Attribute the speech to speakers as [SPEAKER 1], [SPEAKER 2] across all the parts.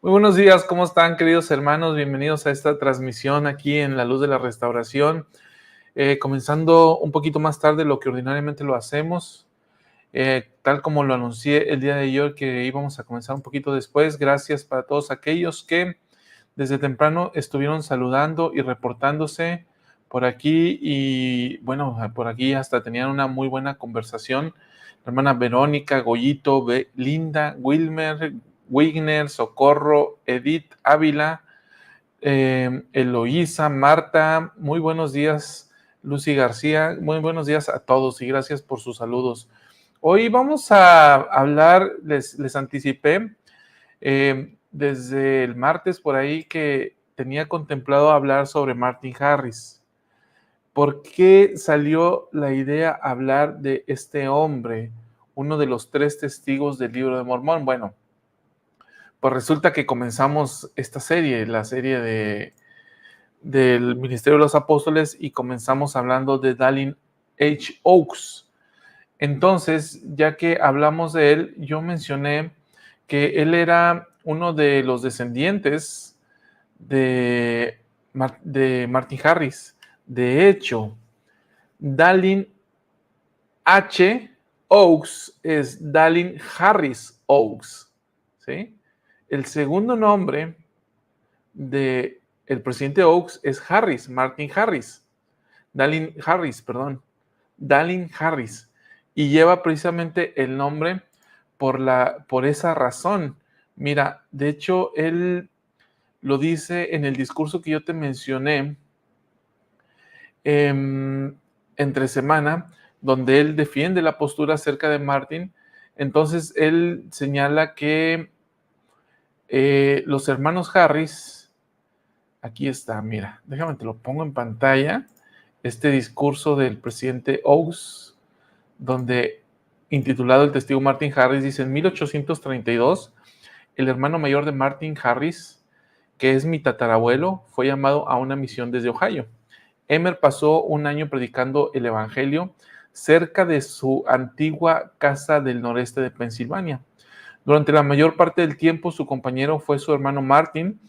[SPEAKER 1] Muy buenos días, ¿cómo están, queridos hermanos? Bienvenidos a esta transmisión aquí en La Luz de la Restauración. Comenzando un poquito más tarde de lo que ordinariamente lo hacemos. Tal como lo anuncié el día de ayer que íbamos a comenzar un poquito después. Gracias para todos aquellos que desde temprano estuvieron saludando y reportándose por aquí. Y bueno, por aquí hasta tenían una muy buena conversación. La hermana Verónica, Goyito, Linda, Wilmer, Wigner, Socorro, Edith Ávila, Eloísa, Marta, muy buenos días, Lucy García, muy buenos días a todos y gracias por sus saludos. Hoy vamos a hablar, les anticipé desde el martes por ahí que tenía contemplado hablar sobre Martin Harris. ¿Por qué salió la idea hablar de este hombre, uno de los 3 testigos del Libro de Mormón? Bueno, pues resulta que comenzamos esta serie, la serie del Ministerio de los Apóstoles, y comenzamos hablando de Dallin H. Oaks. Entonces, ya que hablamos de él, yo mencioné que él era uno de los descendientes de Martin Harris. De hecho, Dallin H. Oaks es Dallin Harris Oaks, ¿sí? El segundo nombre del presidente Oaks es Harris, Martin Harris. Dallin Harris. Y lleva precisamente el nombre por esa razón. Mira, de hecho, él lo dice en el discurso que yo te mencioné entre semana, donde él defiende la postura acerca de Martin. Entonces, él señala que los hermanos Harris, aquí está, mira, déjame te lo pongo en pantalla, este discurso del presidente Oaks, donde, intitulado El testigo Martin Harris, dice: en 1832, el hermano mayor de Martin Harris, que es mi tatarabuelo, fue llamado a una misión desde Ohio. Emer pasó un año predicando el evangelio cerca de su antigua casa del noreste de Pensilvania. Durante la mayor parte del tiempo, su compañero fue su hermano Martin,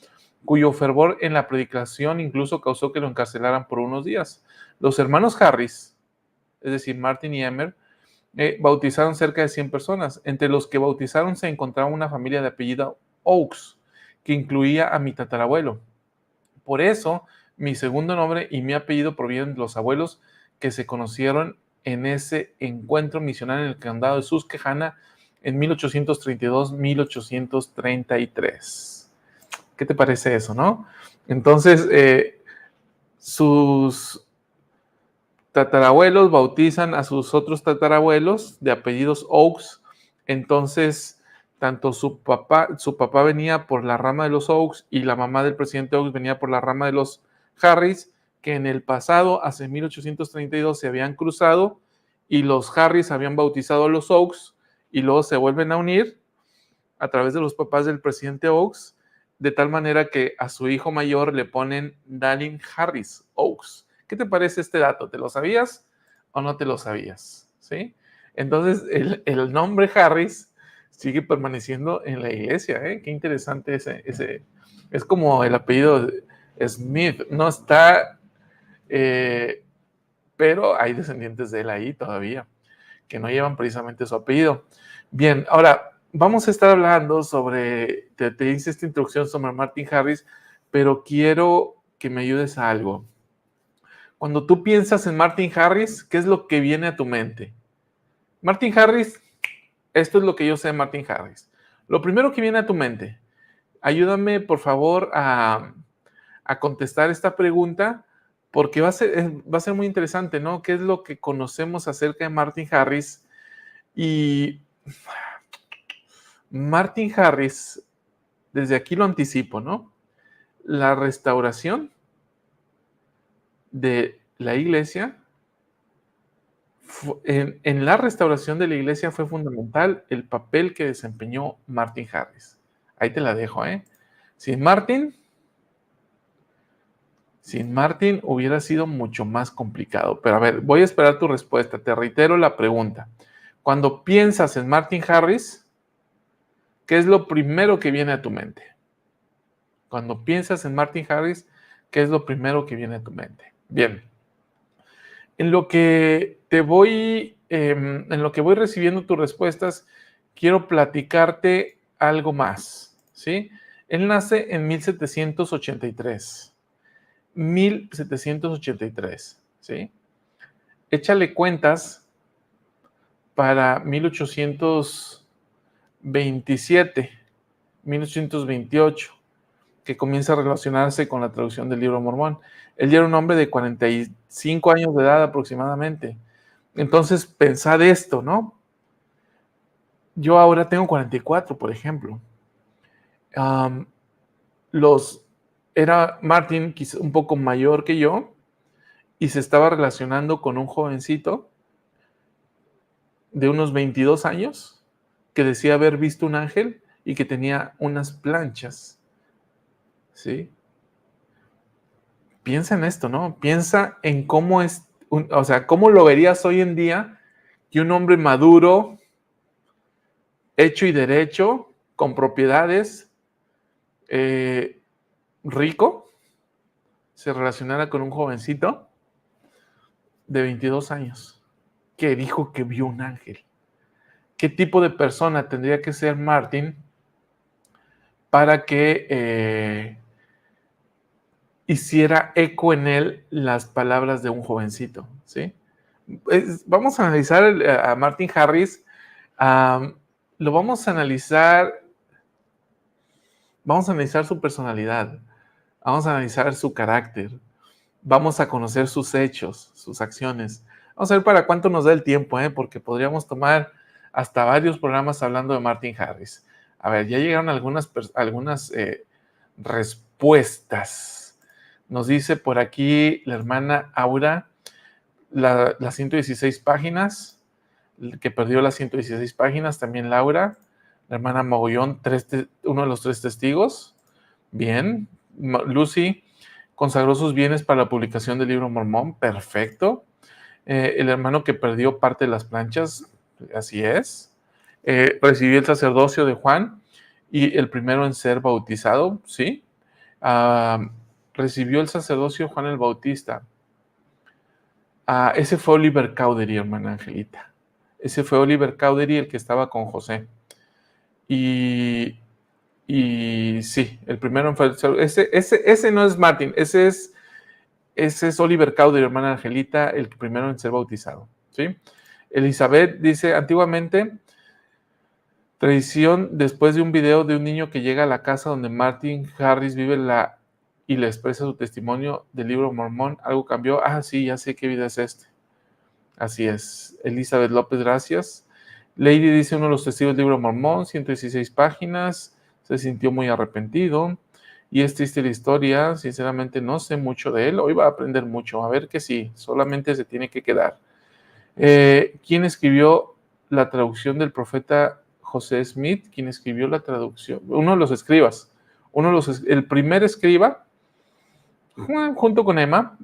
[SPEAKER 1] cuyo fervor en la predicación incluso causó que lo encarcelaran por unos días. Los hermanos Harris, es decir, Martin y Emer, bautizaron cerca de 100 personas. Entre los que bautizaron se encontraba una familia de apellido Oaks, que incluía a mi tatarabuelo. Por eso, mi segundo nombre y mi apellido provienen de los abuelos que se conocieron en ese encuentro misionero en el condado de Susquehanna en 1832-1833. ¿Qué te parece eso, no? Entonces, sus tatarabuelos bautizan a sus otros tatarabuelos de apellidos Oaks. Entonces, tanto su papá venía por la rama de los Oaks y la mamá del presidente Oaks venía por la rama de los Harris, que en el pasado, hace 1832, se habían cruzado y los Harris habían bautizado a los Oaks y luego se vuelven a unir a través de los papás del presidente Oaks, de tal manera que a su hijo mayor le ponen Dallin Harris Oaks. ¿Qué te parece este dato? ¿Te lo sabías o no te lo sabías? ¿Sí? Entonces, el nombre Harris sigue permaneciendo en la iglesia, ¿eh? Qué interesante ese. Es como el apellido Smith. No está, pero hay descendientes de él ahí todavía, que no llevan precisamente su apellido. Bien, ahora vamos a estar hablando sobre, te hice esta introducción sobre Martin Harris, pero quiero que me ayudes a algo. Cuando tú piensas en Martin Harris, ¿qué es lo que viene a tu mente? Martin Harris, esto es lo que yo sé de Martin Harris. Lo primero que viene a tu mente, ayúdame por favor a contestar esta pregunta, porque va a ser muy interesante, ¿no? ¿Qué es lo que conocemos acerca de Martin Harris? Y Martin Harris, desde aquí lo anticipo, ¿no? La restauración de la iglesia, en la restauración de la iglesia fue fundamental el papel que desempeñó Martin Harris. Ahí te la dejo, ¿eh? Sin Martin hubiera sido mucho más complicado. Pero a ver, voy a esperar tu respuesta. Te reitero la pregunta. Cuando piensas en Martin Harris, ¿qué es lo primero que viene a tu mente? Cuando piensas en Martin Harris, ¿qué es lo primero que viene a tu mente? Bien. En lo que voy recibiendo tus respuestas, quiero platicarte algo más, ¿sí? Él nace en 1783. 1783, ¿sí? Échale cuentas para 1827, 1828, que comienza a relacionarse con la traducción del Libro Mormón. Él ya era un hombre de 45 años de edad aproximadamente. Entonces, pensad esto, ¿no? Yo ahora tengo 44, por ejemplo. Era Martin quizá un poco mayor que yo y se estaba relacionando con un jovencito de unos 22 años que decía haber visto un ángel y que tenía unas planchas, ¿sí? Piensa en esto, ¿no? Piensa en cómo cómo lo verías hoy en día que un hombre maduro, hecho y derecho, con propiedades, rico, se relacionara con un jovencito de 22 años que dijo que vio un ángel. ¿Qué tipo de persona tendría que ser Martin para que hiciera eco en él las palabras de un jovencito? ¿Sí? Vamos a analizar a Martin Harris. Lo vamos a analizar su personalidad, vamos a analizar su carácter, vamos a conocer sus hechos, sus acciones. Vamos a ver para cuánto nos da el tiempo, porque podríamos tomar hasta varios programas hablando de Martin Harris. A ver, ya llegaron algunas respuestas. Nos dice por aquí la hermana Aura, las 116 páginas, que perdió las 116 páginas, también Laura, la hermana Mogollón, uno de los 3 testigos. Bien. Lucy consagró sus bienes para la publicación del Libro Mormón. Perfecto. El hermano que perdió parte de las planchas. Así es. Recibió el sacerdocio de Juan y el primero en ser bautizado. Sí. Recibió el sacerdocio Juan el Bautista. Ese fue Oliver Cowdery, hermana Angelita. Ese fue Oliver Cowdery, el que estaba con José. Y sí, el primero fue ese no es Martin, ese es Oliver Cowdery, hermana Angelita, el primero en ser bautizado, ¿sí? Elizabeth dice, antiguamente, tradición después de un video de un niño que llega a la casa donde Martin Harris vive y le expresa su testimonio del Libro Mormón, algo cambió. Sí, ya sé qué video es este. Así es. Elizabeth López, gracias. Lady dice, uno de los testigos del Libro Mormón, 116 páginas, se sintió muy arrepentido y es triste la historia, sinceramente no sé mucho de él, hoy va a aprender mucho, a ver que sí, solamente se tiene que quedar. ¿Quién escribió la traducción del profeta José Smith? ¿Quién escribió la traducción? Uno de los escribas, el primer escriba, junto con Emma,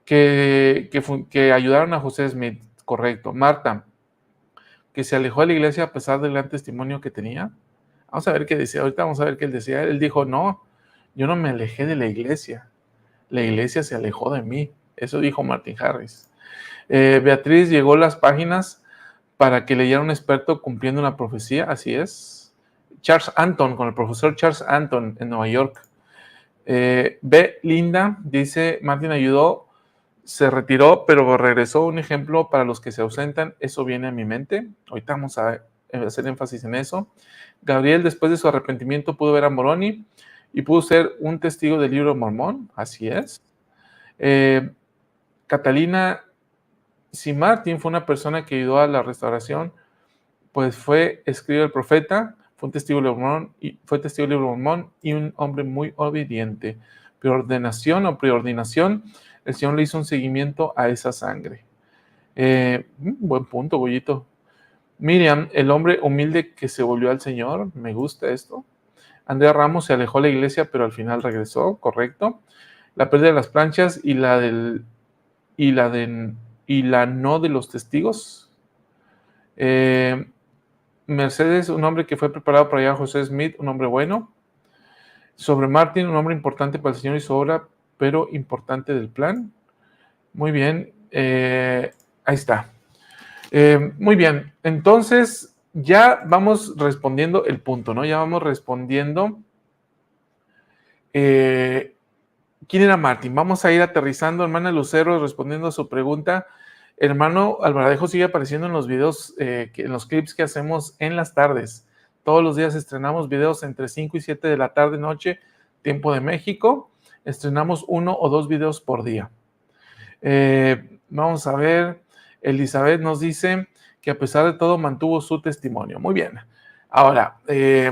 [SPEAKER 1] que ayudaron a José Smith, correcto. Marta, que se alejó de la iglesia a pesar del gran testimonio que tenía. Vamos a ver qué decía, ahorita vamos a ver qué él decía. Él dijo, no, yo no me alejé de la iglesia se alejó de mí. Eso dijo Martin Harris. Beatriz llegó a las páginas para que leyera un experto cumpliendo una profecía, así es. Charles Anton, con el profesor Charles Anton en Nueva York. Linda dice, Martin ayudó, se retiró, pero regresó. Un ejemplo para los que se ausentan, eso viene a mi mente. Ahorita vamos a hacer énfasis en eso. Gabriel, después de su arrepentimiento, pudo ver a Moroni y pudo ser un testigo del Libro Mormón, así es. Catalina, si Martin fue una persona que ayudó a la restauración, pues fue escrito el profeta, fue un testigo del Libro Mormón y un hombre muy obediente. Preordinación, el Señor le hizo un seguimiento a esa sangre. Buen punto, Bollito. Miriam, el hombre humilde que se volvió al Señor, me gusta esto. Andrea Ramos se alejó de la iglesia, pero al final regresó, correcto. La pérdida de las planchas y la no de los testigos. Mercedes, un hombre que fue preparado para llevar a José Smith, un hombre bueno. Sobre Martin, un hombre importante para el Señor y su obra, pero importante del plan. Muy bien, ahí está. Muy bien, entonces ya vamos respondiendo el punto, ¿no? Ya vamos respondiendo. ¿Quién era Martin? Vamos a ir aterrizando, hermana Lucero, respondiendo a su pregunta. Hermano Alvaradejo sigue apareciendo en los videos, en los clips que hacemos en las tardes. Todos los días estrenamos videos entre 5 y 7 de la tarde, noche, tiempo de México. Estrenamos 1 o 2 videos por día. Vamos a ver. Elizabeth nos dice que a pesar de todo mantuvo su testimonio. Muy bien. Ahora,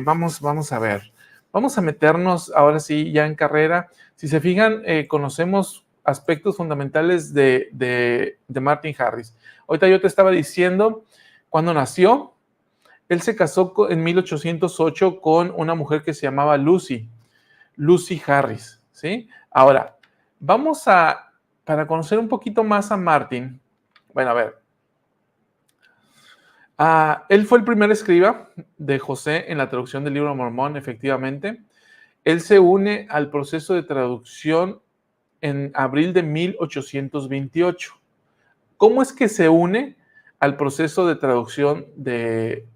[SPEAKER 1] vamos a ver. Vamos a meternos ahora sí ya en carrera. Si se fijan, conocemos aspectos fundamentales de Martin Harris. Ahorita yo te estaba diciendo cuando nació. Él se casó en 1808 con una mujer que se llamaba Lucy Harris, ¿sí? Ahora, para conocer un poquito más a Martin, bueno, a ver, él fue el primer escriba de José en la traducción del libro de Mormón, efectivamente. Él se une al proceso de traducción en abril de 1828. ¿Cómo es que se une al proceso de traducción del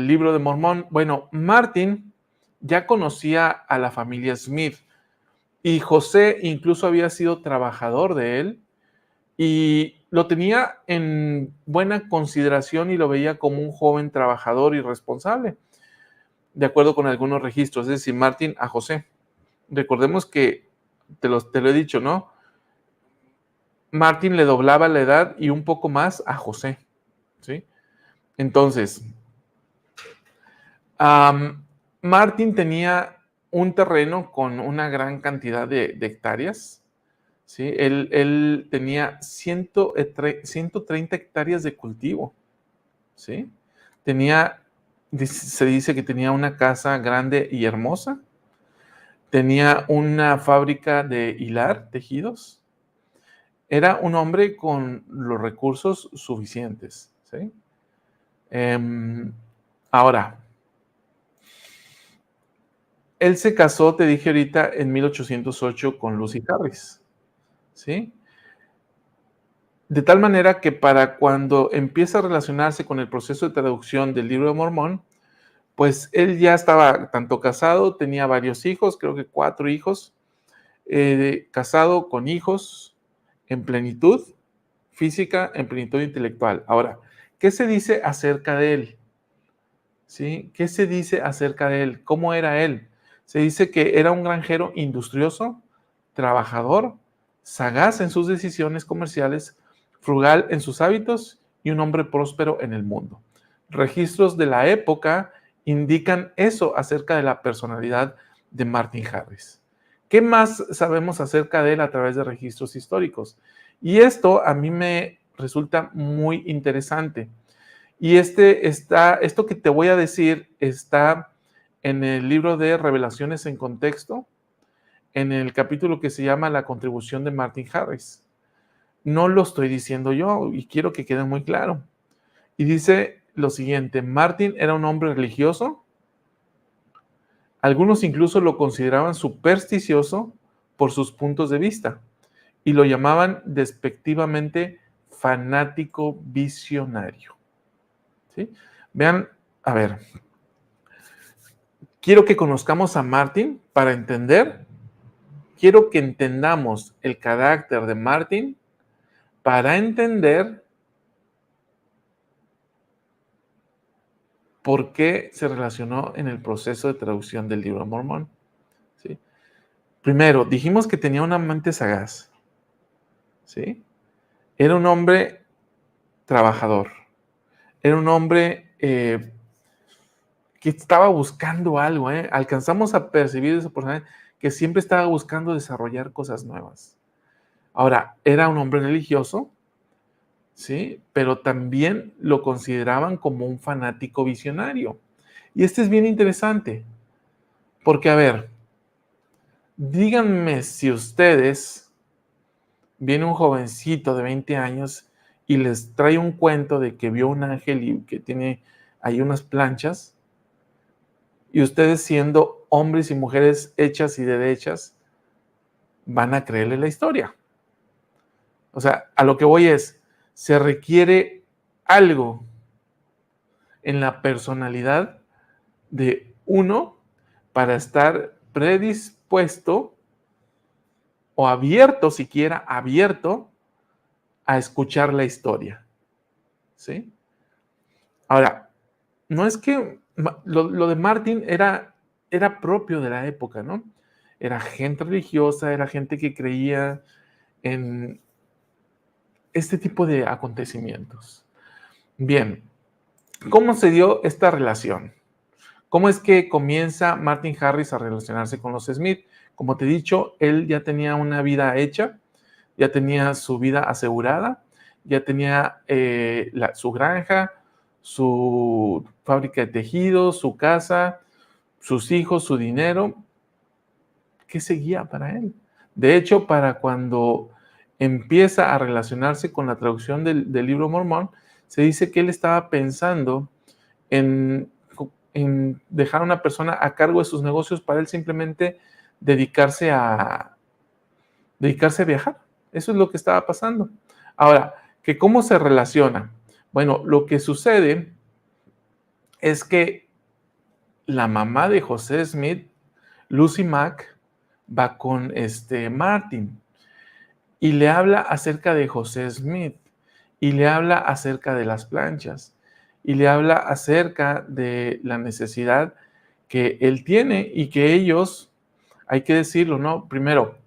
[SPEAKER 1] libro de Mormón? Bueno, Martin ya conocía a la familia Smith y José incluso había sido trabajador de él y lo tenía en buena consideración y lo veía como un joven trabajador y responsable, de acuerdo con algunos registros, es decir, Martin a José. Recordemos que, te lo he dicho, ¿no? Martin le doblaba la edad y un poco más a José, ¿sí? Entonces, Martin tenía un terreno con una gran cantidad de hectáreas, ¿sí? Él tenía 130 hectáreas de cultivo, ¿sí? Se dice que tenía una casa grande y hermosa, tenía una fábrica de hilar tejidos, era un hombre con los recursos suficientes, ¿sí? Ahora, él se casó, te dije ahorita, en 1808 con Lucy Harris, ¿sí? De tal manera que para cuando empieza a relacionarse con el proceso de traducción del Libro de Mormón, pues él ya estaba tanto casado, tenía varios hijos, creo que 4 hijos, casado con hijos en plenitud física, en plenitud intelectual. Ahora, ¿qué se dice acerca de él? ¿Sí? ¿Qué se dice acerca de él? ¿Cómo era él? Se dice que era un granjero industrioso, trabajador, sagaz en sus decisiones comerciales, frugal en sus hábitos y un hombre próspero en el mundo. Registros de la época indican eso acerca de la personalidad de Martin Harris. ¿Qué más sabemos acerca de él a través de registros históricos? Y esto a mí me resulta muy interesante. Y esto que te voy a decir está en el libro de Revelaciones en Contexto, en el capítulo que se llama La contribución de Martin Harris. No lo estoy diciendo yo y quiero que quede muy claro. Y dice lo siguiente: Martin era un hombre religioso, algunos incluso lo consideraban supersticioso por sus puntos de vista y lo llamaban despectivamente fanático visionario. ¿Sí? Vean, a ver, quiero que conozcamos a Martin para entender, quiero que entendamos el carácter de Martin para entender por qué se relacionó en el proceso de traducción del libro de Mormón. ¿Sí? Primero, dijimos que tenía una mente sagaz. ¿Sí? Era un hombre trabajador. Era un hombre que estaba buscando algo. Alcanzamos a percibir esa persona que siempre estaba buscando desarrollar cosas nuevas. Ahora, era un hombre religioso, ¿sí? Pero también lo consideraban como un fanático visionario. Y este es bien interesante, porque, a ver, díganme si ustedes, viene un jovencito de 20 años y les trae un cuento de que vio un ángel y que tiene ahí unas planchas, Y ustedes, siendo hombres y mujeres hechas y derechas, van a creerle la historia. O sea, a lo que voy es, se requiere algo en la personalidad de uno para estar predispuesto o abierto, siquiera abierto, a escuchar la historia, ¿sí? Ahora, no es que lo de Martin era propio de la época, ¿no? Era gente religiosa, era gente que creía en este tipo de acontecimientos. Bien, ¿cómo se dio esta relación? ¿Cómo es que comienza Martin Harris a relacionarse con los Smith? Como te he dicho, él ya tenía una vida hecha, ya tenía su vida asegurada, ya tenía su granja, su fábrica de tejidos, su casa, sus hijos, su dinero. ¿Qué seguía para él? De hecho, para cuando empieza a relacionarse con la traducción del libro Mormón, se dice que él estaba pensando en, en dejar a una persona a cargo de sus negocios para él simplemente dedicarse a, dedicarse a viajar. Eso es lo que estaba pasando. Ahora, ¿que cómo se relaciona? Bueno, lo que sucede es que la mamá de José Smith, Lucy Mack, va con Martin y le habla acerca de José Smith y le habla acerca de las planchas y le habla acerca de la necesidad que él tiene y que ellos, hay que decirlo, ¿no? Primero,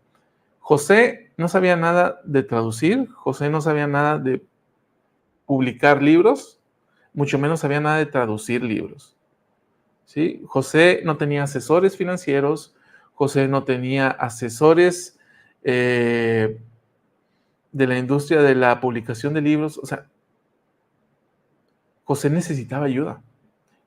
[SPEAKER 1] José no sabía nada de traducir, José no sabía nada de publicar libros, mucho menos sabía nada de traducir libros, ¿sí? José no tenía asesores financieros, José no tenía asesores de la industria de la publicación de libros, o sea, José necesitaba ayuda.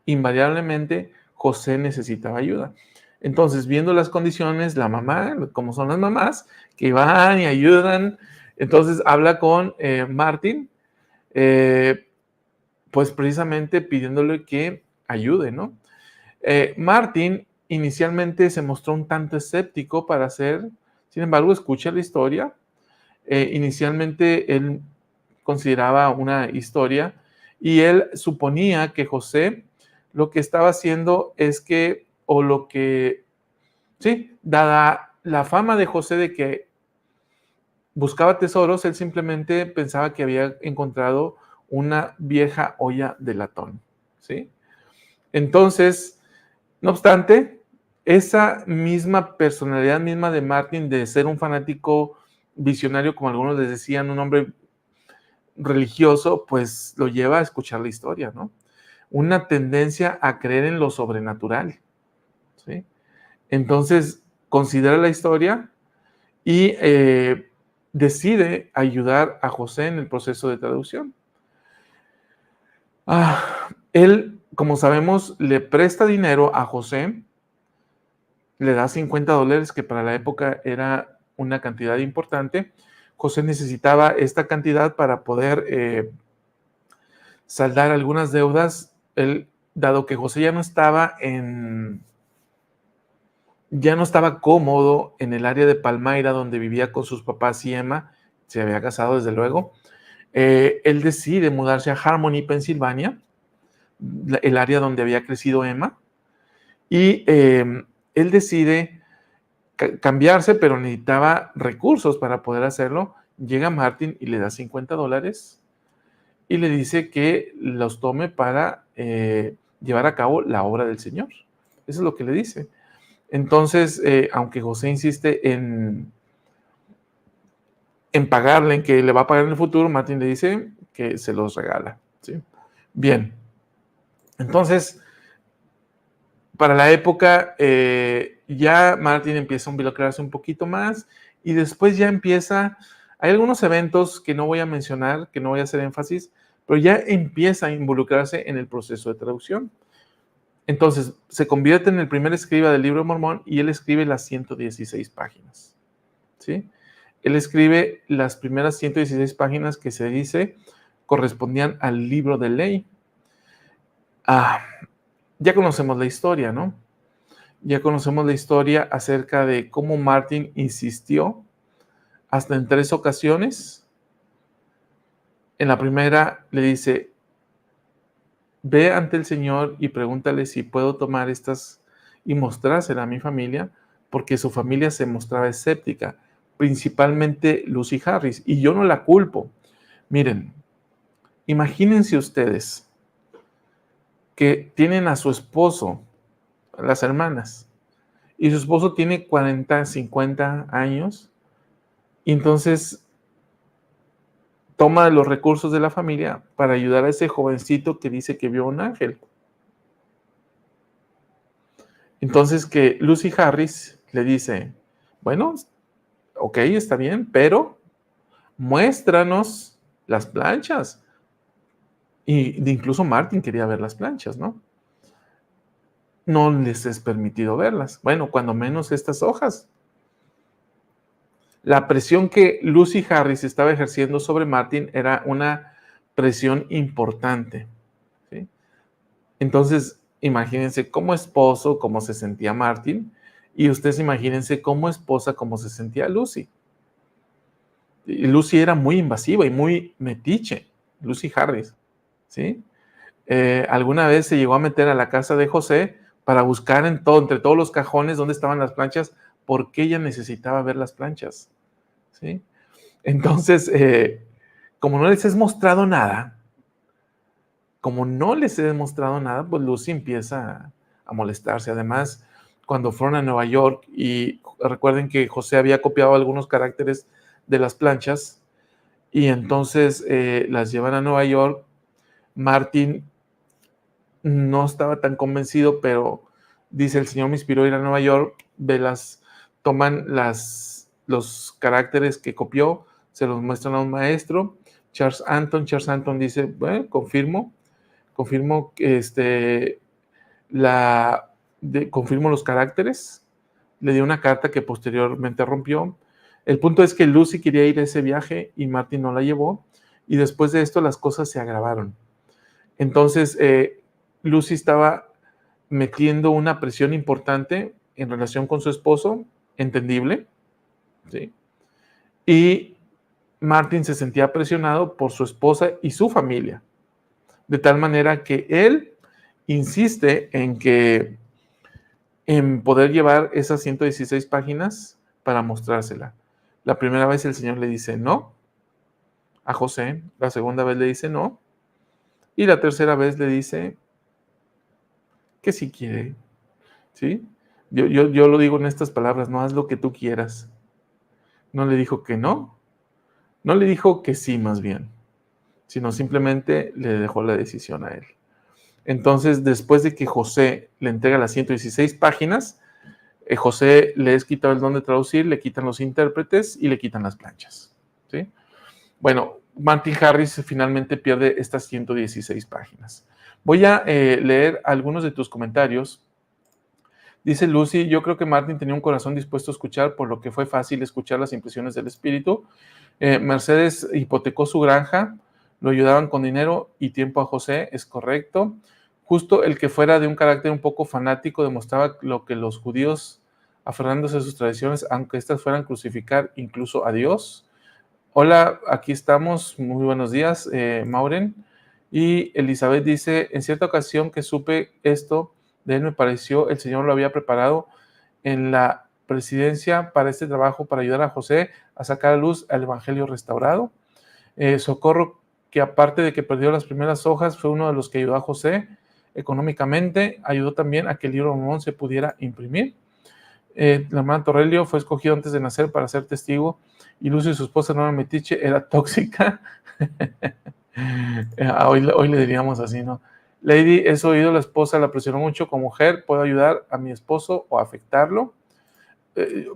[SPEAKER 1] Invariablemente, José necesitaba ayuda. Entonces, viendo las condiciones, la mamá, como son las mamás, que van y ayudan, entonces habla con Martin, pues precisamente pidiéndole que ayude, ¿no? Martin inicialmente se mostró un tanto escéptico para hacer, sin embargo, escucha la historia. Inicialmente él consideraba una historia y él suponía que José lo que estaba haciendo es que, o lo que, sí, dada la fama de José de que buscaba tesoros, él simplemente pensaba que había encontrado una vieja olla de latón, ¿sí? Entonces, no obstante, esa misma personalidad misma de Martin de ser un fanático visionario, como algunos les decían, un hombre religioso, pues lo lleva a escuchar la historia, ¿no? Una tendencia a creer en lo sobrenatural, ¿sí? Entonces, considera la historia y decide ayudar a José en el proceso de traducción. Él, como sabemos, le presta dinero a José, le da $50, que para la época era una cantidad importante. José necesitaba esta cantidad para poder saldar algunas deudas. Él, dado que José ya no estaba cómodo en el área de Palmyra, donde vivía con sus papás y Emma, se había casado desde luego, él decide mudarse a Harmony, Pensilvania, el área donde había crecido Emma, y él decide cambiarse, pero necesitaba recursos para poder hacerlo. Llega Martin y le da $50 y le dice que los tome para llevar a cabo la obra del Señor. Eso es lo que le dice. Entonces, aunque José insiste en pagarle, en que le va a pagar en el futuro, Martin le dice que se los regala, ¿sí? Bien. Entonces, para la época, ya Martin empieza a involucrarse un poquito más y después ya empieza, hay algunos eventos que no voy a mencionar, que no voy a hacer énfasis, pero ya empieza a involucrarse en el proceso de traducción. Entonces, se convierte en el primer escriba del libro de Mormón y él escribe las 116 páginas, ¿sí? Él escribe las primeras 116 páginas que se dice correspondían al libro de ley. Ya conocemos la historia, ¿no? Ya conocemos la historia acerca de cómo Martin insistió hasta en 3 ocasiones. En la primera le dice: ve ante el Señor y pregúntale si puedo tomar estas y mostrársela a mi familia, porque su familia se mostraba escéptica, principalmente Lucy Harris, y yo no la culpo. Miren, imagínense ustedes que tienen a su esposo, a las hermanas, y su esposo tiene 40, 50 años, y entonces toma los recursos de la familia para ayudar a ese jovencito que dice que vio un ángel. Entonces que Lucy Harris le dice: bueno, ok, está bien, pero muéstranos las planchas. Y incluso Martin quería ver las planchas, ¿no? No les es permitido verlas. Bueno, cuando menos estas hojas. La presión que Lucy Harris estaba ejerciendo sobre Martin era una presión importante, ¿sí? Entonces, imagínense como esposo cómo se sentía Martin, y ustedes imagínense como esposa cómo se sentía Lucy. Y Lucy era muy invasiva y muy metiche, Lucy Harris, ¿sí? Alguna vez se llegó a meter a la casa de José para buscar entre todos los cajones dónde estaban las planchas, porque ella necesitaba ver las planchas, ¿sí? Entonces, como no les he mostrado nada, pues Lucy empieza a molestarse. Además, cuando fueron a Nueva York, y recuerden que José había copiado algunos caracteres de las planchas, y entonces las llevan a Nueva York. Martin no estaba tan convencido, pero dice: el Señor me inspiró a ir a Nueva York, toman los caracteres que copió, se los muestran a un maestro, Charles Anton dice: bueno, confirmo que confirmo los caracteres, le dio una carta que posteriormente rompió. El punto es que Lucy quería ir a ese viaje y Martin no la llevó, y después de esto las cosas se agravaron. Entonces, Lucy estaba metiendo una presión importante en relación con su esposo, entendible, ¿sí? Y Martin se sentía presionado por su esposa y su familia, de tal manera que él insiste en poder llevar esas 116 páginas para mostrársela. La primera vez el Señor le dice no a José, la segunda vez le dice no, y la tercera vez le dice que sí quiere, ¿sí? Yo lo digo en estas palabras: no, haz lo que tú quieras. No le dijo que no le dijo que sí, más bien, sino simplemente le dejó la decisión a él. Entonces, después de que José le entrega las 116 páginas, José le es quitado el don de traducir, le quitan los intérpretes y le quitan las planchas, ¿sí? Bueno, Martin Harris finalmente pierde estas 116 páginas. Voy a leer algunos de tus comentarios. Dice Lucy: yo creo que Martin tenía un corazón dispuesto a escuchar, por lo que fue fácil escuchar las impresiones del espíritu. Mercedes hipotecó su granja, lo ayudaban con dinero y tiempo a José, es correcto. Justo el que fuera de un carácter un poco fanático demostraba lo que los judíos, aferrándose a sus tradiciones, aunque éstas fueran crucificar incluso a Dios. Hola, aquí estamos, muy buenos días, Mauren. Y Elizabeth dice: en cierta ocasión que supe esto de él, me pareció el Señor lo había preparado en la presidencia para este trabajo, para ayudar a José a sacar a luz al Evangelio restaurado. Socorro, que aparte de que perdió las primeras hojas, fue uno de los que ayudó a José económicamente, ayudó también a que el libro de Mormón se pudiera imprimir. La hermana Torrelio fue escogido antes de nacer para ser testigo, y Lucio y su esposa Norma Metiche era tóxica. Hoy le diríamos así, ¿no? Lady, es oído, la esposa la presionó mucho. Como mujer, puedo ayudar a mi esposo o afectarlo.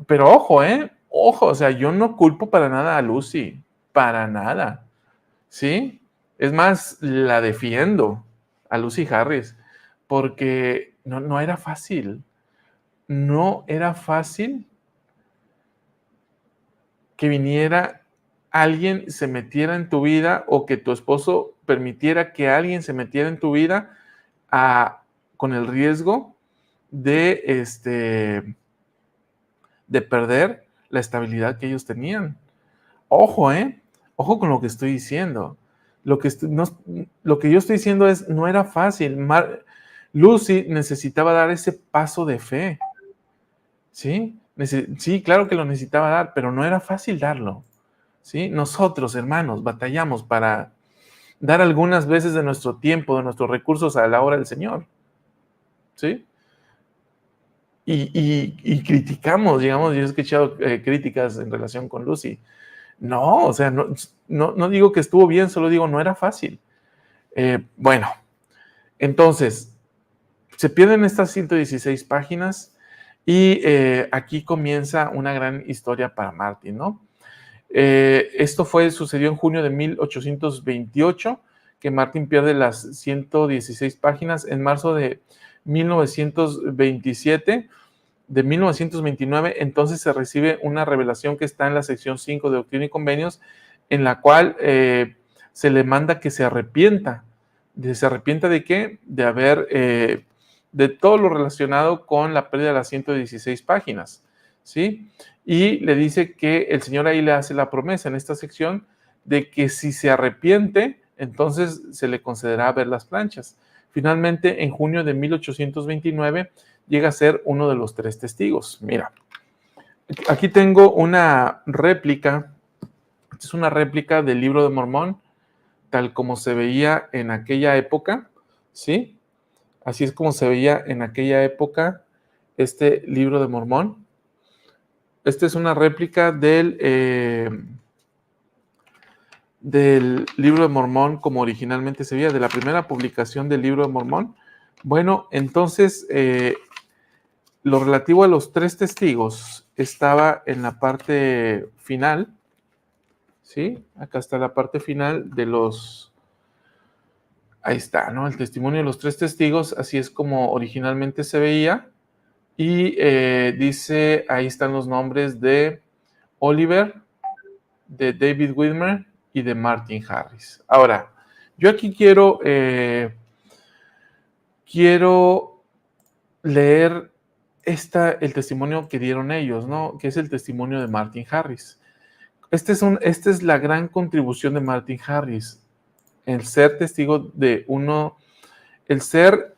[SPEAKER 1] Pero ojo, ojo, o sea, yo no culpo para nada a Lucy, para nada, ¿sí? Es más, la defiendo a Lucy Harris, porque no era fácil. No era fácil que viniera alguien, se metiera en tu vida, o que tu esposo permitiera que alguien se metiera en tu vida con el riesgo de perder la estabilidad que ellos tenían. Ojo, ojo con lo que estoy diciendo. Lo que yo estoy diciendo es, no era fácil. Lucy necesitaba dar ese paso de fe. ¿Sí? Sí, claro que lo necesitaba dar, pero no era fácil darlo. ¿Sí? Nosotros, hermanos, batallamos para dar algunas veces de nuestro tiempo, de nuestros recursos a la obra del Señor. ¿Sí? Y criticamos, digamos, yo he escuchado críticas en relación con Lucy. No, o sea, no digo que estuvo bien, solo digo, no era fácil. Bueno, entonces, se pierden estas 116 páginas y aquí comienza una gran historia para Martin, ¿no? Esto sucedió en junio de 1828, que Martin pierde las 116 páginas. En marzo de 1927, de 1929, entonces se recibe una revelación que está en la sección 5 de Doctrina y Convenios, en la cual se le manda que se arrepienta. ¿Se arrepienta de qué? De haber, de todo lo relacionado con la pérdida de las 116 páginas, ¿sí? Y le dice que el Señor ahí le hace la promesa en esta sección de que si se arrepiente, entonces se le concederá ver las planchas. Finalmente, en junio de 1829, llega a ser uno de los 3 testigos. Mira, aquí tengo una réplica, es una réplica del Libro de Mormón, tal como se veía en aquella época, ¿sí? Así es como se veía en aquella época este Libro de Mormón. Esta es una réplica del Libro de Mormón como originalmente se veía, de la primera publicación del Libro de Mormón. Bueno, entonces, lo relativo a los 3 testigos estaba en la parte final, ¿sí? Acá está la parte final de los... Ahí está, ¿no? El testimonio de los 3 testigos, así es como originalmente se veía. Y dice, ahí están los nombres de Oliver, de David Widmer y de Martin Harris. Ahora, yo aquí quiero leer el testimonio que dieron ellos, ¿no? Que es el testimonio de Martin Harris. Esta es la gran contribución de Martin Harris, el ser testigo de uno, el ser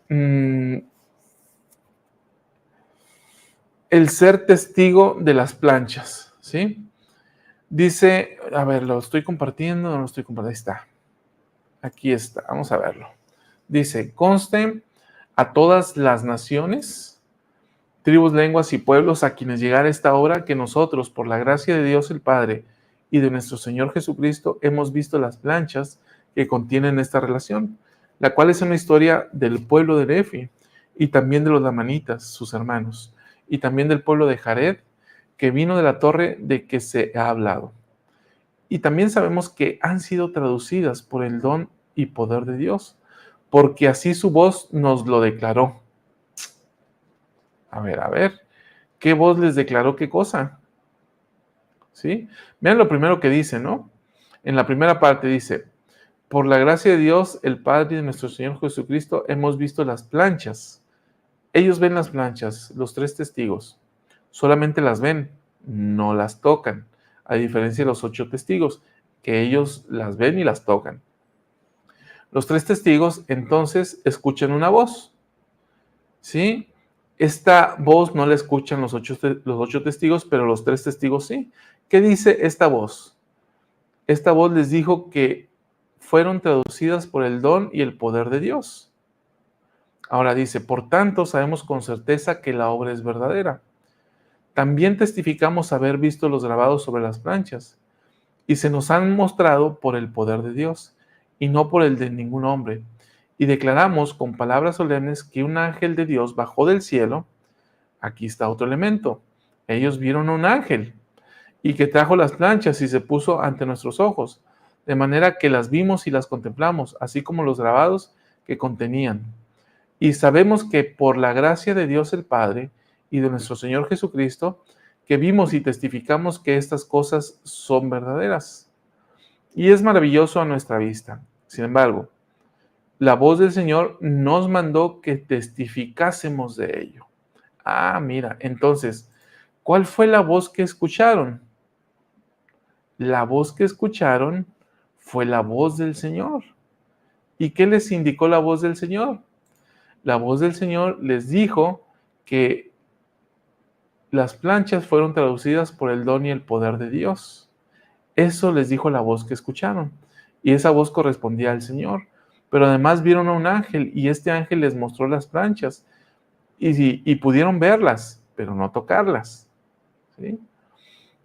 [SPEAKER 1] testigo de las planchas, ¿sí? Dice, a ver, lo estoy compartiendo, no lo estoy compartiendo, ahí está. Aquí está, vamos a verlo. Dice, conste a todas las naciones, tribus, lenguas y pueblos a quienes llegara esta obra, que nosotros, por la gracia de Dios el Padre y de nuestro Señor Jesucristo, hemos visto las planchas que contienen esta relación, la cual es una historia del pueblo de Nefi y también de los lamanitas, sus hermanos, y también del pueblo de Jared, que vino de la torre de que se ha hablado. Y también sabemos que han sido traducidas por el don y poder de Dios, porque así su voz nos lo declaró. A ver, ¿qué voz les declaró qué cosa? ¿Sí? Vean lo primero que dice, ¿no? En la primera parte dice, por la gracia de Dios, el Padre de nuestro Señor Jesucristo, hemos visto las planchas. Ellos ven las planchas, los 3 testigos. Solamente las ven, no las tocan. A diferencia de los 8 testigos, que ellos las ven y las tocan. Los 3 testigos entonces escuchan una voz. ¿Sí? Esta voz no la escuchan los 8 testigos, pero los 3 testigos sí. ¿Qué dice esta voz? Esta voz les dijo que fueron traducidas por el don y el poder de Dios. Ahora dice, por tanto, sabemos con certeza que la obra es verdadera. También testificamos haber visto los grabados sobre las planchas, y se nos han mostrado por el poder de Dios, y no por el de ningún hombre. Y declaramos con palabras solemnes que un ángel de Dios bajó del cielo. Aquí está otro elemento. Ellos vieron a un ángel, y que trajo las planchas y se puso ante nuestros ojos, de manera que las vimos y las contemplamos, así como los grabados que contenían. Y sabemos que por la gracia de Dios el Padre y de nuestro Señor Jesucristo, que vimos y testificamos que estas cosas son verdaderas. Y es maravilloso a nuestra vista. Sin embargo, la voz del Señor nos mandó que testificásemos de ello. Ah, mira, entonces, ¿cuál fue la voz que escucharon? La voz que escucharon fue la voz del Señor. ¿Y qué les indicó la voz del Señor? La voz del Señor les dijo que las planchas fueron traducidas por el don y el poder de Dios. Eso les dijo la voz que escucharon. Y esa voz correspondía al Señor. Pero además vieron a un ángel y este ángel les mostró las planchas y pudieron verlas, pero no tocarlas. ¿Sí?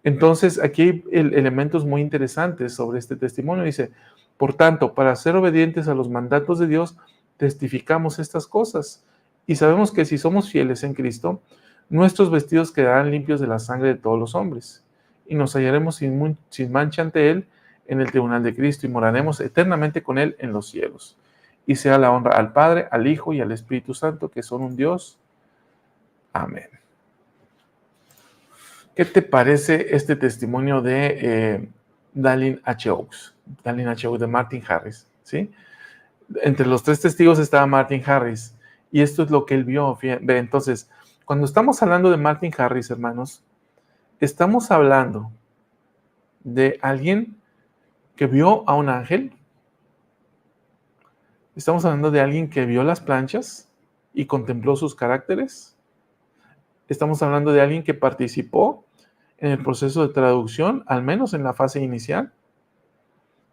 [SPEAKER 1] Entonces, aquí hay elementos muy interesantes sobre este testimonio. Dice, por tanto, para ser obedientes a los mandatos de Dios, testificamos estas cosas. Y sabemos que si somos fieles en Cristo, nuestros vestidos quedarán limpios de la sangre de todos los hombres. Y nos hallaremos sin mancha ante Él en el tribunal de Cristo y moraremos eternamente con Él en los cielos. Y sea la honra al Padre, al Hijo y al Espíritu Santo, que son un Dios. Amén. ¿Qué te parece este testimonio de Dallin H. Oaks? Dallin H. Oaks de Martin Harris, ¿sí? Entre los tres testigos estaba Martin Harris y esto es lo que él vio. Entonces, cuando estamos hablando de Martin Harris, hermanos, estamos hablando de alguien que vio a un ángel, estamos hablando de alguien que vio las planchas y contempló sus caracteres, estamos hablando de alguien que participó en el proceso de traducción, al menos en la fase inicial,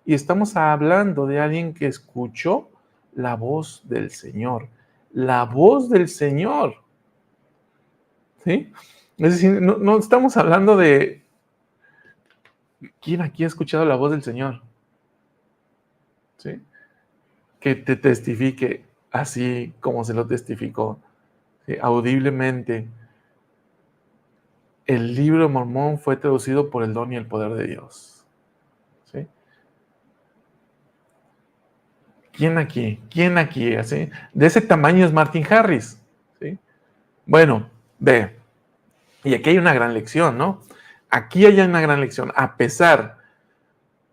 [SPEAKER 1] y estamos hablando de alguien que escuchó la voz del Señor. La voz del Señor. ¿Sí? Es decir, no estamos hablando de quién aquí ha escuchado la voz del Señor. ¿Sí? Que te testifique así como se lo testificó, ¿sí? Audiblemente. El libro de Mormón fue traducido por el don y el poder de Dios. ¿Sí? ¿Quién aquí? ¿Quién aquí? ¿Sí? De ese tamaño es Martin Harris. ¿Sí? Bueno, ve. Y aquí hay una gran lección, ¿no? Aquí hay una gran lección. A pesar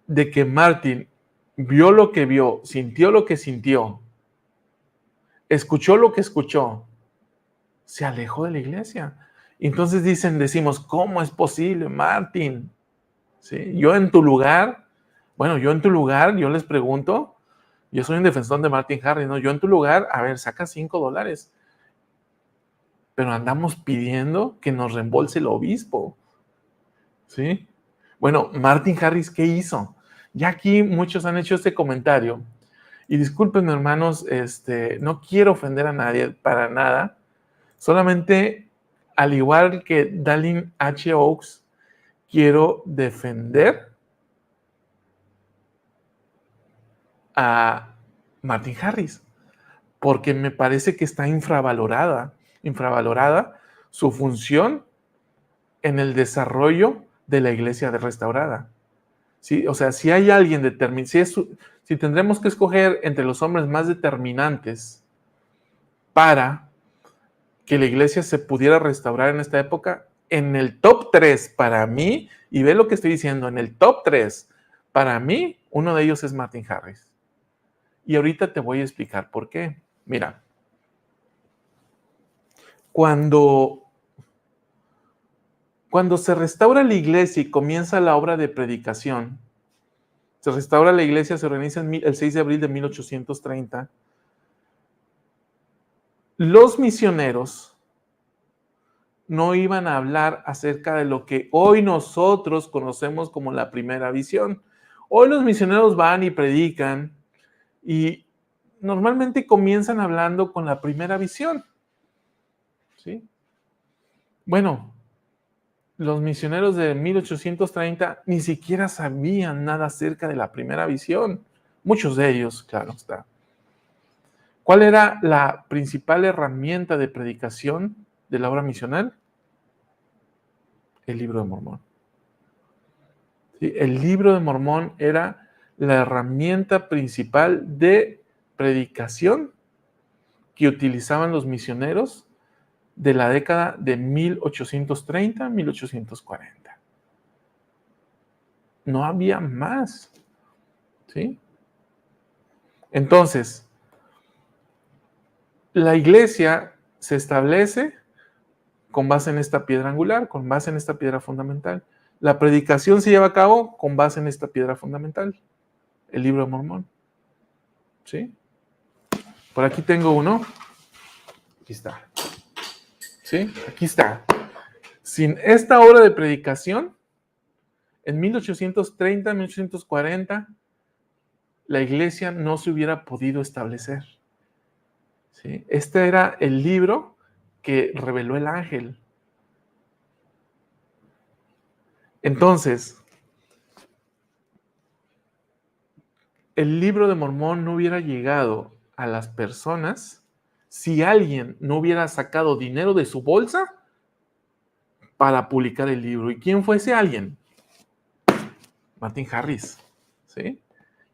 [SPEAKER 1] de que Martin vio lo que vio, sintió lo que sintió, escuchó lo que escuchó, se alejó de la iglesia. Entonces decimos, ¿cómo es posible, Martin? ¿Sí? Yo en tu lugar, yo les pregunto, yo soy un defensor de Martin Harris, ¿no? Yo en tu lugar, a ver, saca $5. Pero andamos pidiendo que nos reembolse el obispo. ¿Sí? Bueno, Martin Harris, ¿qué hizo? Ya aquí muchos han hecho este comentario. Y discúlpenme, hermanos, no quiero ofender a nadie para nada. Solamente, al igual que Dallin H. Oaks, quiero defender a Martin Harris, porque me parece que está infravalorada su función en el desarrollo de la iglesia restaurada. ¿Sí? O sea, si hay alguien determinado, si tendremos que escoger entre los hombres más determinantes para que la iglesia se pudiera restaurar en esta época, en el top 3 para mí, y ve lo que estoy diciendo, en el top 3 para mí, uno de ellos es Martin Harris. Y ahorita te voy a explicar por qué. Mira, cuando se restaura la iglesia y comienza la obra de predicación, se restaura la iglesia, se organiza el 6 de abril de 1830, los misioneros no iban a hablar acerca de lo que hoy nosotros conocemos como la primera visión. Hoy los misioneros van y predican y normalmente comienzan hablando con la primera visión. ¿Sí? Bueno, los misioneros de 1830 ni siquiera sabían nada acerca de la primera visión. Muchos de ellos, claro está. ¿Cuál era la principal herramienta de predicación de la obra misional? El Libro de Mormón. ¿Sí? El Libro de Mormón era la herramienta principal de predicación que utilizaban los misioneros de la década de 1830 a 1840. No había más. ¿Sí? Entonces, la iglesia se establece con base en esta piedra angular, con base en esta piedra fundamental. La predicación se lleva a cabo con base en esta piedra fundamental, el Libro de Mormón. ¿Sí? Por aquí tengo uno. Aquí está. ¿Sí? Aquí está. Sin esta obra de predicación, en 1830, 1840, la iglesia no se hubiera podido establecer. ¿Sí? Este era el libro que reveló el ángel. Entonces, el Libro de Mormón no hubiera llegado a las personas si alguien no hubiera sacado dinero de su bolsa para publicar el libro. ¿Y quién fue ese alguien? Martin Harris. ¿Sí?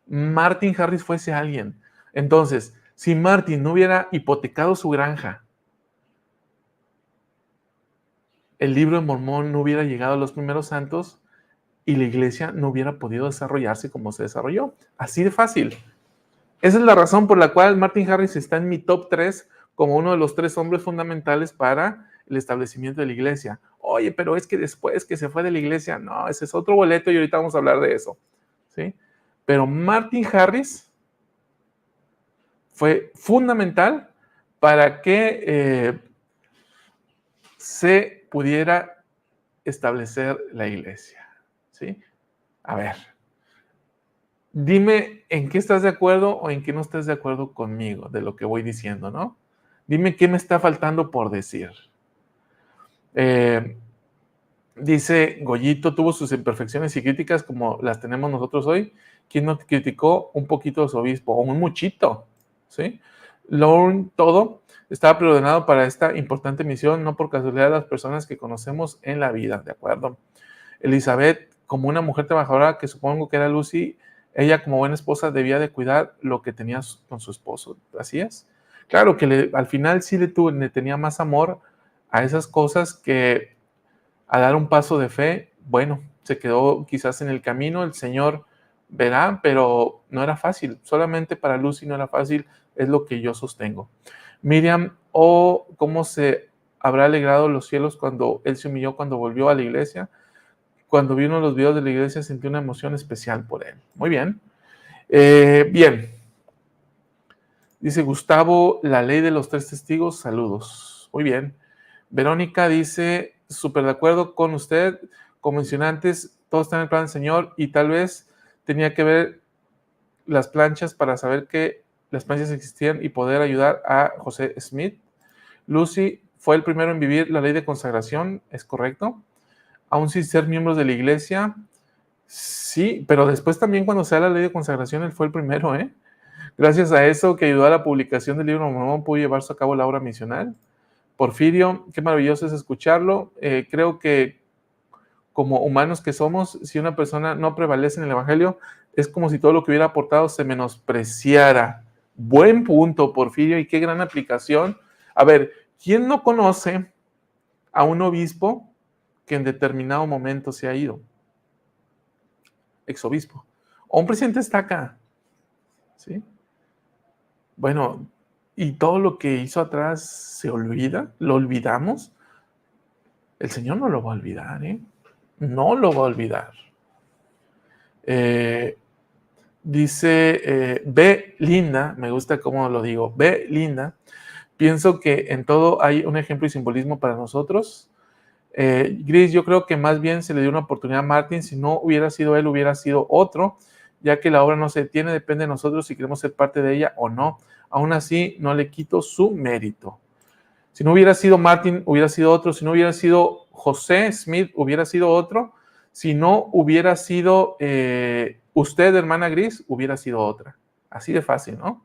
[SPEAKER 1] Martin Harris fue ese alguien. Entonces, si Martin no hubiera hipotecado su granja, el Libro de Mormón no hubiera llegado a los primeros santos y la iglesia no hubiera podido desarrollarse como se desarrolló. Así de fácil. Esa es la razón por la cual Martin Harris está en mi top 3 como uno de los 3 hombres fundamentales para el establecimiento de la iglesia. Oye, pero es que después que se fue de la iglesia, no, ese es otro boleto y ahorita vamos a hablar de eso. ¿Sí? Pero Martin Harris fue fundamental para que se pudiera establecer la iglesia. ¿Sí? A ver, dime en qué estás de acuerdo o en qué no estás de acuerdo conmigo de lo que voy diciendo, ¿no? Dime qué me está faltando por decir. Dice Goyito, tuvo sus imperfecciones y críticas como las tenemos nosotros hoy. ¿Quién no criticó un poquito a su obispo? O un muchito, ¿sí? Lorne, todo estaba preordenado para esta importante misión, no por casualidad las personas que conocemos en la vida, ¿de acuerdo? Elizabeth, como una mujer trabajadora que supongo que era Lucy, ella como buena esposa debía de cuidar lo que tenía con su esposo, ¿así es? Claro que al final sí le tenía más amor a esas cosas que a dar un paso de fe. Bueno, se quedó quizás en el camino, el Señor verá, pero no era fácil, solamente para Lucy no era fácil, es lo que yo sostengo. Miriam, cómo se habrá alegrado los cielos cuando él se humilló, cuando volvió a la iglesia. Cuando vi uno de los videos de la iglesia sentí una emoción especial por él. Muy bien. Bien. Dice Gustavo, la ley de los 3 testigos, saludos. Muy bien. Verónica dice, súper de acuerdo con usted, como mencioné antes, todo está en el plan del Señor y tal vez tenía que ver las planchas para saber que las planchas existían y poder ayudar a José Smith. Lucy fue el primero en vivir la ley de consagración, ¿es correcto? Aún sin ser miembros de la iglesia, sí, pero después también cuando se da la ley de consagración, él fue el primero, ¿eh? Gracias a eso que ayudó a la publicación del libro de Mormón, pudo llevarse a cabo la obra misional. Porfirio, qué maravilloso es escucharlo. Creo que como humanos que somos, si una persona no prevalece en el Evangelio, es como si todo lo que hubiera aportado se menospreciara. Buen punto, Porfirio, y qué gran aplicación. A ver, ¿quién no conoce a un obispo que en determinado momento se ha ido? Exobispo. O un presidente está acá. ¿Sí? Bueno, y todo lo que hizo atrás se olvida, lo olvidamos. El Señor no lo va a olvidar, ¿eh? No lo va a olvidar. Dice, ve linda, me gusta cómo lo digo, ve linda. Pienso que en todo hay un ejemplo y simbolismo para nosotros. Gris, yo creo que más bien se le dio una oportunidad a Martin. Si no hubiera sido él, hubiera sido otro, ya que la obra no se detiene, depende de nosotros si queremos ser parte de ella o no. Aún así, no le quito su mérito. Si no hubiera sido Martin, hubiera sido otro. Si no hubiera sido José Smith, hubiera sido otro. Si no hubiera sido usted, hermana Gris, hubiera sido otra. Así de fácil, ¿no?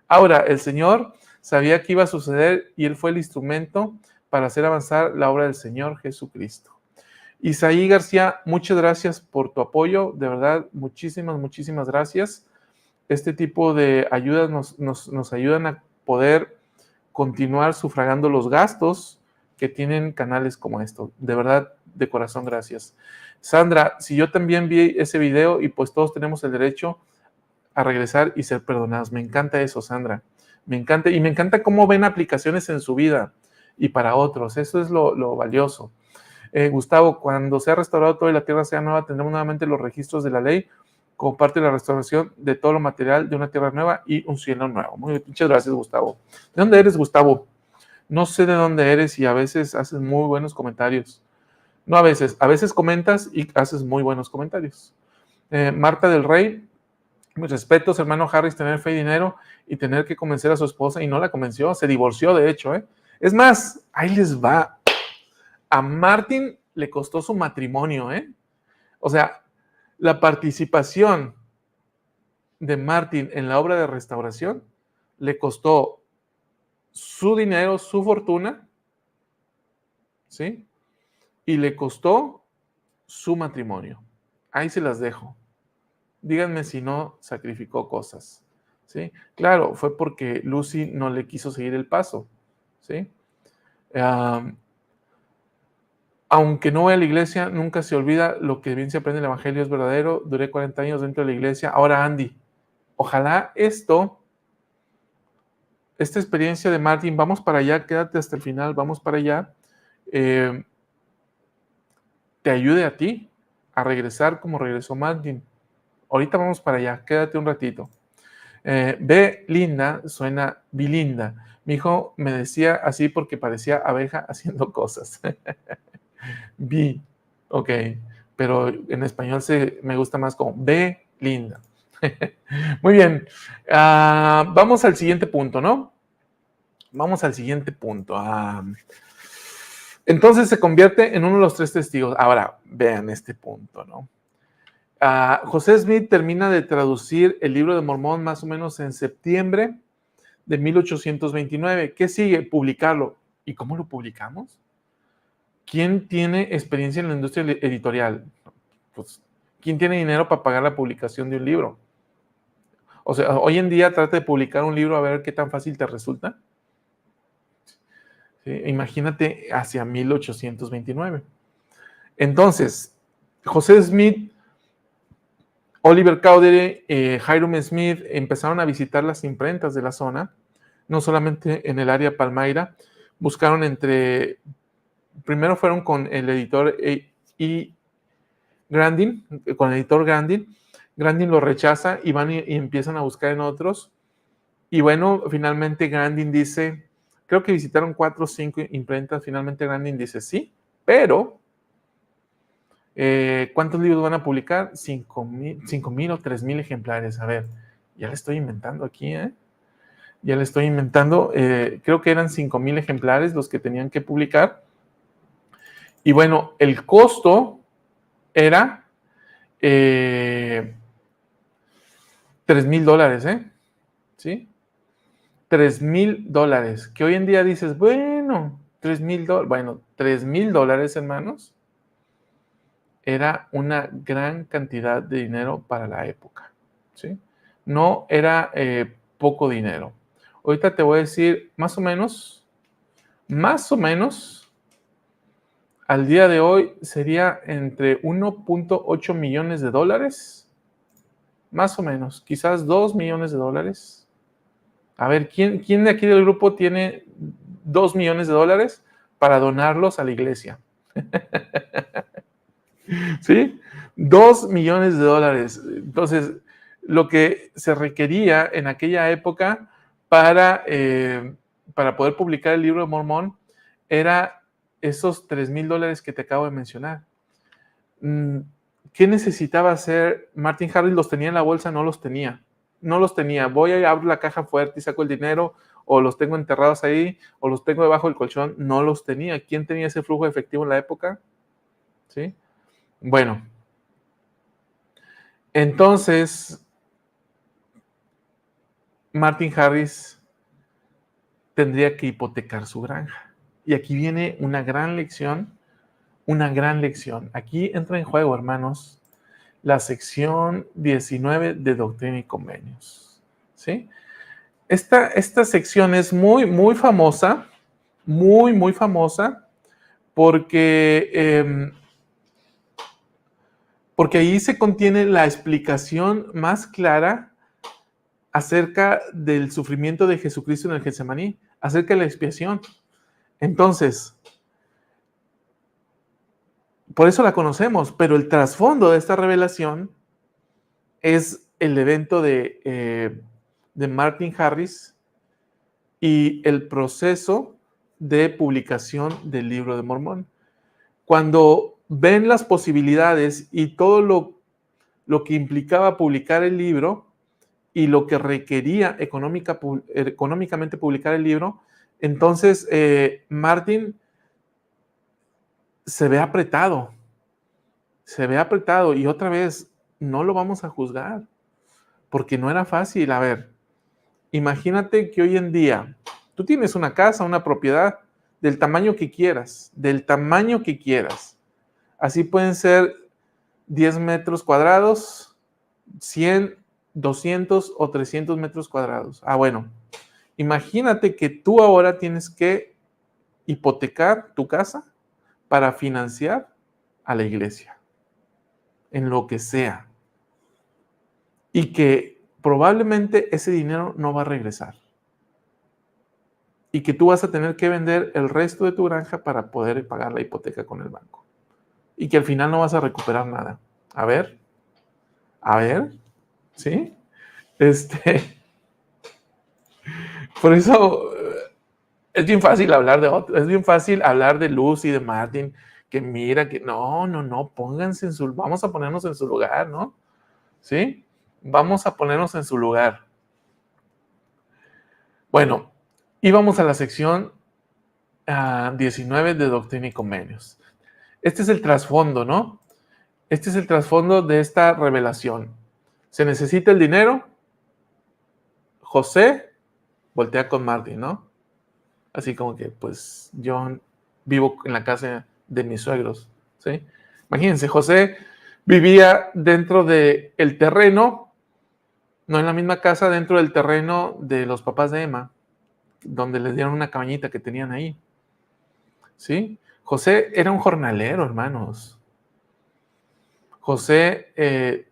[SPEAKER 1] Ahora, el Señor sabía que iba a suceder y Él fue el instrumento para hacer avanzar la obra del Señor Jesucristo. Isaí García, muchas gracias por tu apoyo. De verdad, muchísimas, muchísimas gracias. Este tipo de ayudas nos ayudan a poder continuar sufragando los gastos que tienen canales como estos. De verdad, de corazón, gracias. Sandra, si yo también vi ese video y pues todos tenemos el derecho a regresar y ser perdonados. Me encanta eso, Sandra. Me encanta, y me encanta cómo ven aplicaciones en su vida. y para otros. Eso es lo valioso. Gustavo, cuando sea restaurado todo y la tierra sea nueva, tendremos nuevamente los registros de la ley como parte de la restauración de todo lo material de una tierra nueva y un cielo nuevo. Muy bien, muchas gracias, Gustavo. ¿De dónde eres, Gustavo? No sé de dónde eres y a veces haces muy buenos comentarios. No a veces comentas y haces muy buenos comentarios. Marta del Rey, mis respetos, hermano Harris, tener fe y dinero y tener que convencer a su esposa y no la convenció, se divorció de hecho. Es más, ahí les va. A Martin le costó su matrimonio. O sea, la participación de Martin en la obra de restauración le costó su dinero, su fortuna, ¿sí? Y le costó su matrimonio. Ahí se las dejo. Díganme si no sacrificó cosas, ¿sí? Claro, fue porque Lucy no le quiso seguir el paso, ¿sí? Aunque no voy a la iglesia, nunca se olvida lo que bien se aprende en el Evangelio es verdadero. Duré 40 años dentro de la iglesia. Ahora, Andy, ojalá esta experiencia de Martin, vamos para allá, quédate hasta el final, vamos para allá, te ayude a ti a regresar como regresó Martin. Ahorita vamos para allá, quédate un ratito. B, linda, suena bilinda. Mi hijo me decía así porque parecía abeja haciendo cosas. B, ok, pero en español me gusta más como B, linda. Muy bien, vamos al siguiente punto, ¿no? Vamos al siguiente punto. Entonces se convierte en uno de los 3 testigos. Ahora, vean este punto, ¿no? José Smith termina de traducir el libro de Mormón más o menos en septiembre de 1829. ¿Qué sigue? Publicarlo. ¿Y cómo lo publicamos? ¿Quién tiene experiencia en la industria editorial? Pues, ¿quién tiene dinero para pagar la publicación de un libro? O sea, hoy en día trata de publicar un libro a ver qué tan fácil te resulta. ¿Sí? Imagínate hacia 1829. Entonces, José Smith, Oliver Cowdery, Hiram Smith empezaron a visitar las imprentas de la zona, no solamente en el área Palmyra, buscaron primero fueron con el editor Grandin, con el editor Grandin. Grandin lo rechaza y van y empiezan a buscar en otros. Y bueno, finalmente Grandin dice, creo que visitaron 4 o 5 imprentas, finalmente Grandin dice sí, pero ¿cuántos libros van a publicar? 5,000 o 3,000 ejemplares. A ver, ya le estoy inventando aquí, ya le estoy inventando. Creo que eran 5,000 ejemplares los que tenían que publicar. Y bueno, el costo era $3,000, ¿sí? $3,000, que hoy en día dices, bueno, $3,000, bueno, $3,000, hermanos, era una gran cantidad de dinero para la época, ¿sí? No era poco dinero. Ahorita te voy a decir, más o menos, al día de hoy sería entre 1.8 millones de dólares, más o menos, quizás 2 millones de dólares. A ver, ¿quién de aquí del grupo tiene 2 millones de dólares para donarlos a la iglesia? ¿Sí? 2 millones de dólares. Entonces, lo que se requería en aquella época para poder publicar el libro de Mormón era esos $3,000 que te acabo de mencionar. ¿Qué necesitaba hacer Martin Harris? ¿Los tenía en la bolsa? No los tenía. No los tenía. Voy a abrir la caja fuerte y saco el dinero, o los tengo enterrados ahí, o los tengo debajo del colchón. No los tenía. ¿Quién tenía ese flujo efectivo en la época? ¿Sí? Bueno. Entonces, Martin Harris tendría que hipotecar su granja. Y aquí viene una gran lección. Aquí entra en juego, hermanos, la sección 19 de Doctrina y Convenios. ¿Sí? Esta sección es muy, muy famosa, muy famosa, porque ahí se contiene la explicación más clara acerca del sufrimiento de Jesucristo en el Getsemaní, acerca de la expiación. Entonces, por eso la conocemos, pero el trasfondo de esta revelación es el evento de Martin Harris y el proceso de publicación del Libro de Mormón. Cuando ven las posibilidades y todo lo que implicaba publicar el libro y lo que requería económicamente publicar el libro, entonces Martin se ve apretado y otra vez no lo vamos a juzgar porque no era fácil. A ver, imagínate que hoy en día tú tienes una casa, una propiedad del tamaño que quieras, Así pueden ser 10 metros cuadrados, 100, 200 o 300 metros cuadrados. Bueno, imagínate que tú ahora tienes que hipotecar tu casa para financiar a la iglesia, en lo que sea. Y que probablemente ese dinero no va a regresar. Y que tú vas a tener que vender el resto de tu granja para poder pagar la hipoteca con el banco. Y que al final no vas a recuperar nada. A ver, ¿sí? Por eso es bien fácil hablar de otro, es bien fácil hablar de Lucy, de Martin, que mira, que no, pónganse vamos a ponernos en su lugar, ¿no? ¿Sí? Vamos a ponernos en su lugar. Bueno, íbamos a la sección 19 de Doctrina y Convenios. Este es el trasfondo, ¿no? Este es el trasfondo de esta revelación. Se necesita el dinero. José voltea con Martin, ¿no? Así como que, pues, yo vivo en la casa de mis suegros, ¿sí? Imagínense, José vivía dentro del terreno, no en la misma casa, dentro del terreno de los papás de Emma, donde les dieron una cabañita que tenían ahí, ¿sí? José era un jornalero, hermanos. José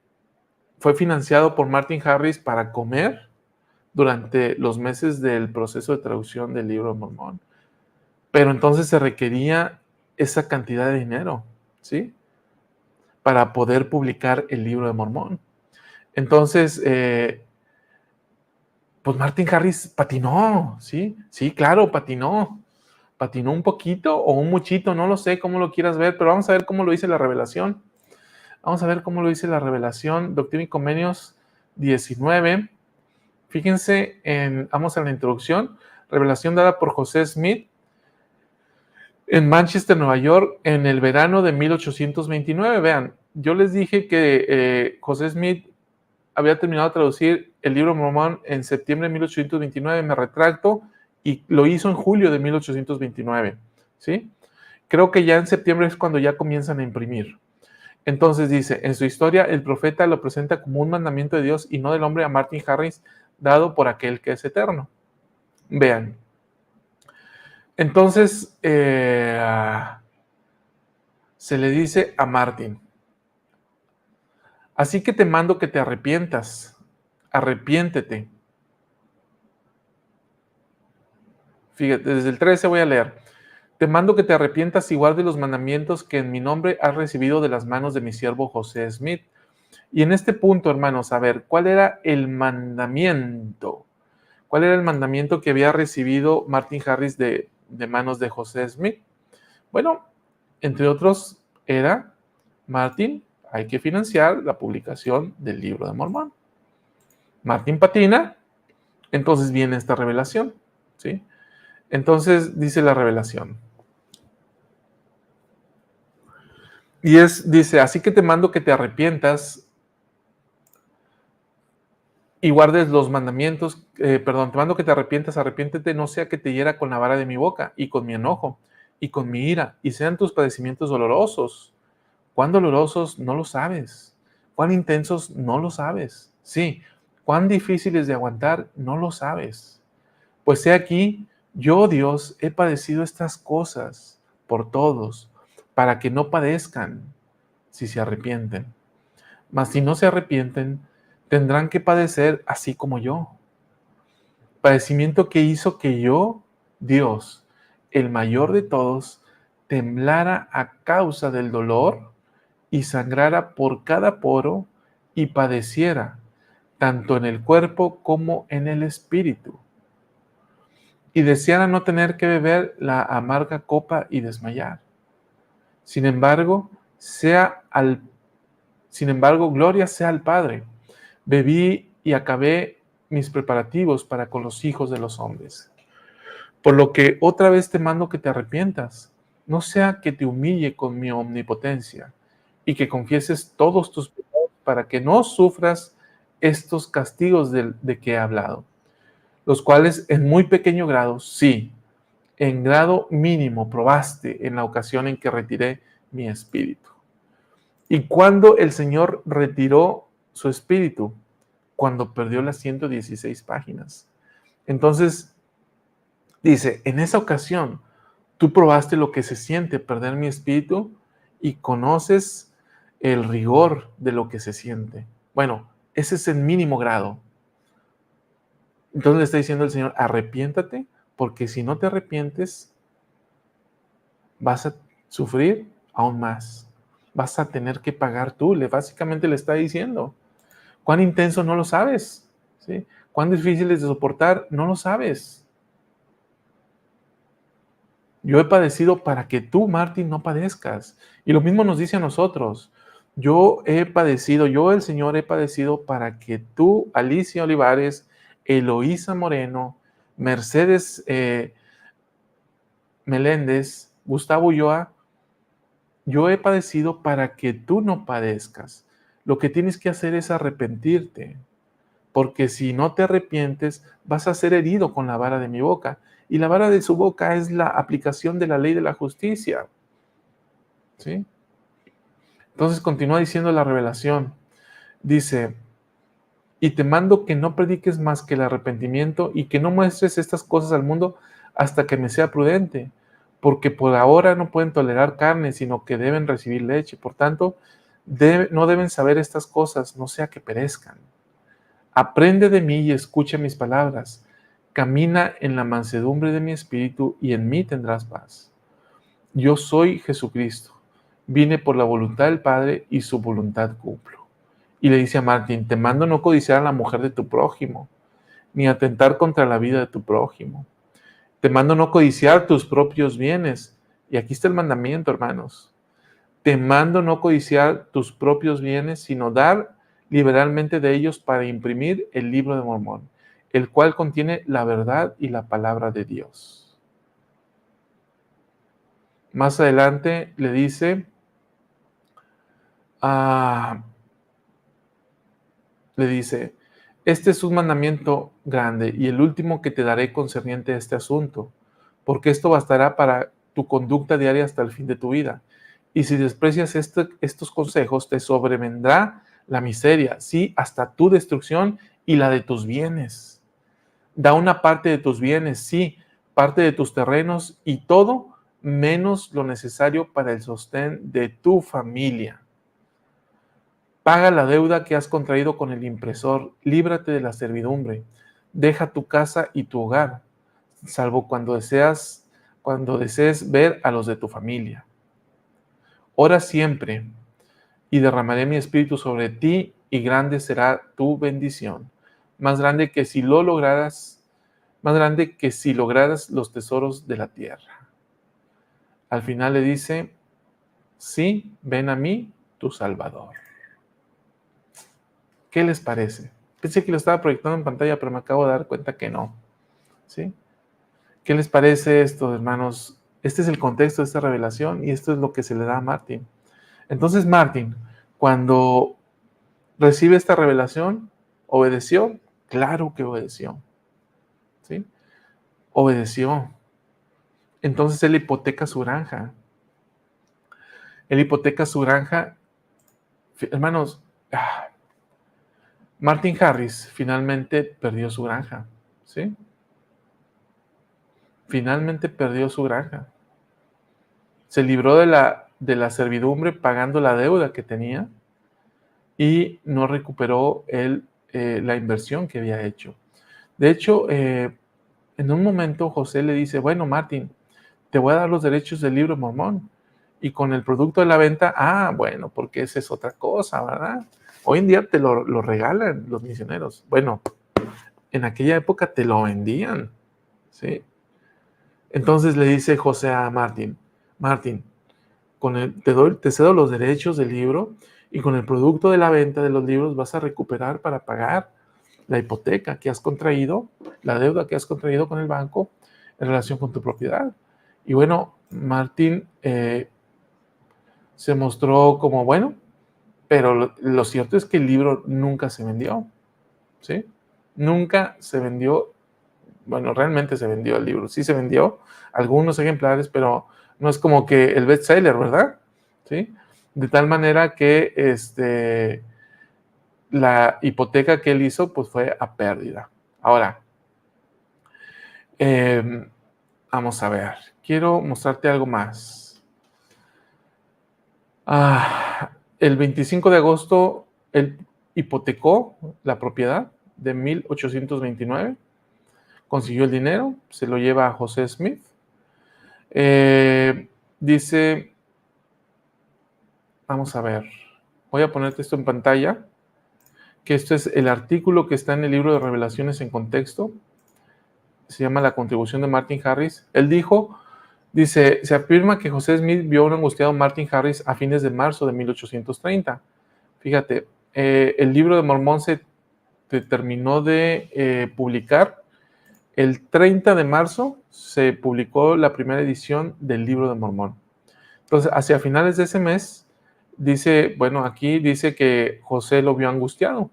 [SPEAKER 1] fue financiado por Martin Harris para comer durante los meses del proceso de traducción del Libro de Mormón. Pero entonces se requería esa cantidad de dinero, ¿sí? Para poder publicar el Libro de Mormón. Entonces, pues Martin Harris patinó, ¿sí? Sí, claro, patinó. Patinó un poquito o un muchito, no lo sé cómo lo quieras ver, pero vamos a ver cómo lo dice la revelación. Vamos a ver cómo lo dice la revelación, Doctrina y Convenios 19. Fíjense, vamos a la introducción, revelación dada por José Smith en Manchester, Nueva York, en el verano de 1829. Vean, yo les dije que José Smith había terminado de traducir el Libro de Mormón en septiembre de 1829, me retracto, y lo hizo en julio de 1829, ¿sí? Creo que ya en septiembre es cuando ya comienzan a imprimir. Entonces dice, en su historia el profeta lo presenta como un mandamiento de Dios y no del hombre a Martin Harris, dado por aquel que es eterno. Vean. Entonces, se le dice a Martin, así que te mando que te arrepientas, arrepiéntete. Fíjate, desde el 13 voy a leer. Te mando que te arrepientas y guardes los mandamientos que en mi nombre has recibido de las manos de mi siervo José Smith. Y en este punto, hermanos, a ver, ¿cuál era el mandamiento? ¿Cuál era el mandamiento que había recibido Martin Harris de manos de José Smith? Bueno, entre otros, era, Martin, hay que financiar la publicación del Libro de Mormón. Martin patina, entonces viene esta revelación, ¿sí? Entonces dice la revelación. Y dice, así que te mando que te arrepientas y guardes los mandamientos, te mando que te arrepientas, arrepiéntete, no sea que te hiera con la vara de mi boca y con mi enojo y con mi ira, y sean tus padecimientos dolorosos. ¿Cuán dolorosos? No lo sabes. ¿Cuán intensos? No lo sabes. Sí, ¿cuán difíciles de aguantar? No lo sabes. Pues he aquí, yo, Dios, he padecido estas cosas por todos, para que no padezcan si se arrepienten. Mas si no se arrepienten, tendrán que padecer así como yo. Padecimiento que hizo que yo, Dios, el mayor de todos, temblara a causa del dolor y sangrara por cada poro y padeciera, tanto en el cuerpo como en el espíritu. Y deseara no tener que beber la amarga copa y desmayar. Sin embargo, gloria sea al Padre. Bebí y acabé mis preparativos para con los hijos de los hombres. Por lo que otra vez te mando que te arrepientas, no sea que te humille con mi omnipotencia y que confieses todos tus pecados para que no sufras estos castigos de que he hablado, los cuales en muy pequeño grado, sí, en grado mínimo probaste en la ocasión en que retiré mi espíritu. ¿Y cuando el Señor retiró su espíritu? Cuando perdió las 116 páginas. Entonces, dice, en esa ocasión, tú probaste lo que se siente perder mi espíritu y conoces el rigor de lo que se siente. Bueno, ese es el mínimo grado. Entonces le está diciendo el Señor, arrepiéntate, porque si no te arrepientes, vas a sufrir aún más. Vas a tener que pagar tú. Básicamente le está diciendo. ¿Cuán intenso? No lo sabes. ¿Sí? ¿Cuán difícil es de soportar? No lo sabes. Yo he padecido para que tú, Martín, no padezcas. Y lo mismo nos dice a nosotros. Yo he padecido, yo el Señor he padecido para que tú, Alicia Olivares, Eloísa Moreno, Mercedes Meléndez, Gustavo Ulloa, yo he padecido para que tú no padezcas. Lo que tienes que hacer es arrepentirte, porque si no te arrepientes, vas a ser herido con la vara de mi boca. Y la vara de su boca es la aplicación de la ley de la justicia. ¿Sí? Entonces continúa diciendo la revelación. Dice, y te mando que no prediques más que el arrepentimiento y que no muestres estas cosas al mundo hasta que me sea prudente, porque por ahora no pueden tolerar carne, sino que deben recibir leche. Por tanto, no deben saber estas cosas, no sea que perezcan. Aprende de mí y escucha mis palabras. Camina en la mansedumbre de mi espíritu y en mí tendrás paz. Yo soy Jesucristo. Vine por la voluntad del Padre y su voluntad cumplo. Y le dice a Martín, te mando no codiciar a la mujer de tu prójimo, ni atentar contra la vida de tu prójimo. Te mando no codiciar tus propios bienes. Y aquí está el mandamiento, hermanos. Te mando no codiciar tus propios bienes, sino dar liberalmente de ellos para imprimir el libro de Mormón, el cual contiene la verdad y la palabra de Dios. Más adelante le dice, este es un mandamiento grande y el último que te daré concerniente a este asunto, porque esto bastará para tu conducta diaria hasta el fin de tu vida. Y si desprecias estos consejos, te sobrevendrá la miseria, sí, hasta tu destrucción y la de tus bienes. Da una parte de tus bienes, sí, parte de tus terrenos y todo menos lo necesario para el sostén de tu familia. Paga la deuda que has contraído con el impresor, líbrate de la servidumbre, deja tu casa y tu hogar, salvo cuando desees ver a los de tu familia. Ora siempre, y derramaré mi espíritu sobre ti, y grande será tu bendición, más grande que si lograras los tesoros de la tierra. Al final le dice, sí, ven a mí, tu Salvador. ¿Qué les parece? Pensé que lo estaba proyectando en pantalla, pero me acabo de dar cuenta que no. ¿Sí? ¿Qué les parece esto, hermanos? Este es el contexto de esta revelación y esto es lo que se le da a Martín. Entonces Martín, cuando recibe esta revelación, ¿obedeció? Claro que obedeció. ¿Sí? Obedeció. Entonces él hipoteca su granja. Él hipoteca su granja. Hermanos, Martin Harris finalmente perdió su granja. ¿Sí? Finalmente perdió su granja. Se libró de la servidumbre pagando la deuda que tenía y no recuperó la inversión que había hecho. De hecho, en un momento José le dice, bueno, Martín, te voy a dar los derechos del libro de Mormón. Y con el producto de la venta, bueno, porque esa es otra cosa, ¿verdad? Hoy en día te lo regalan los misioneros. Bueno, en aquella época te lo vendían, ¿sí? Entonces le dice José a Martín, te cedo los derechos del libro y con el producto de la venta de los libros vas a recuperar para pagar la hipoteca que has contraído, la deuda que has contraído con el banco en relación con tu propiedad. Y bueno, Martín se mostró como bueno, pero lo cierto es que el libro nunca se vendió, ¿sí? Nunca se vendió. Bueno, realmente se vendió el libro. Sí se vendió algunos ejemplares, pero no es como que el bestseller, ¿verdad? ¿Sí? De tal manera que la hipoteca que él hizo pues fue a pérdida. Ahora, vamos a ver. Quiero mostrarte algo más. El 25 de agosto él hipotecó la propiedad de 1829. Consiguió el dinero, se lo lleva a José Smith. Dice, vamos a ver, voy a ponerte esto en pantalla, que esto es el artículo que está en el libro de Revelaciones en Contexto, se llama La contribución de Martin Harris. Él dice, se afirma que José Smith vio a un angustiado Martin Harris a fines de marzo de 1830. Fíjate, el libro de Mormón se terminó de publicar. El 30 de marzo se publicó la primera edición del libro de Mormón. Entonces, hacia finales de ese mes, aquí dice que José lo vio angustiado.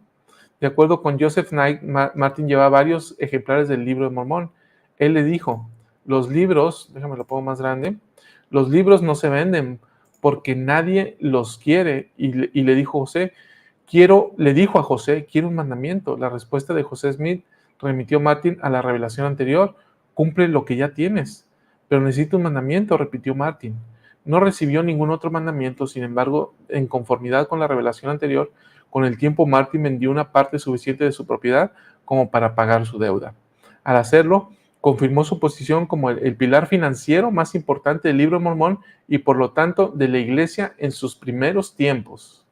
[SPEAKER 1] De acuerdo con Joseph Knight, Martin lleva varios ejemplares del libro de Mormón. Él le dijo, los libros, déjame lo pongo más grande, los libros no se venden porque nadie los quiere. Y le dijo a José, quiero un mandamiento. La respuesta de José Smith remitió Martin a la revelación anterior, cumple lo que ya tienes. Pero necesito un mandamiento, repitió Martin. No recibió ningún otro mandamiento, sin embargo, en conformidad con la revelación anterior, con el tiempo Martin vendió una parte suficiente de su propiedad como para pagar su deuda. Al hacerlo, confirmó su posición como el pilar financiero más importante del libro de Mormón y por lo tanto de la iglesia en sus primeros tiempos.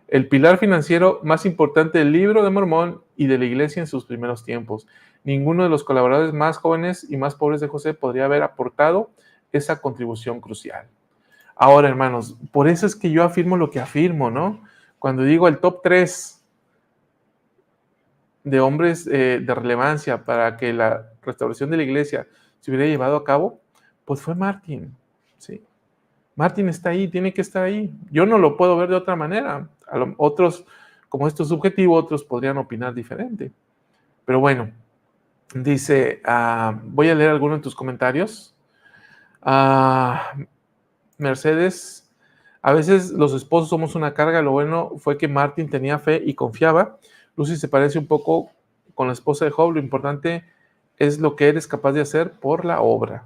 [SPEAKER 1] El pilar financiero más importante del libro de Mormón y de la iglesia en sus primeros tiempos. Ninguno de los colaboradores más jóvenes y más pobres de José podría haber aportado esa contribución crucial. Ahora, hermanos, por eso es que yo afirmo lo que afirmo, ¿no? Cuando digo el top 3 de hombres de relevancia para que la restauración de la iglesia se hubiera llevado a cabo, pues fue Martin, ¿sí? Martin está ahí, tiene que estar ahí. Yo no lo puedo ver de otra manera. Otros, como esto es subjetivo, otros podrían opinar diferente. Pero bueno, dice, voy a leer algunos de tus comentarios. Mercedes, a veces los esposos somos una carga. Lo bueno fue que Martin tenía fe y confiaba. Lucy se parece un poco con la esposa de Job. Lo importante es lo que eres capaz de hacer por la obra.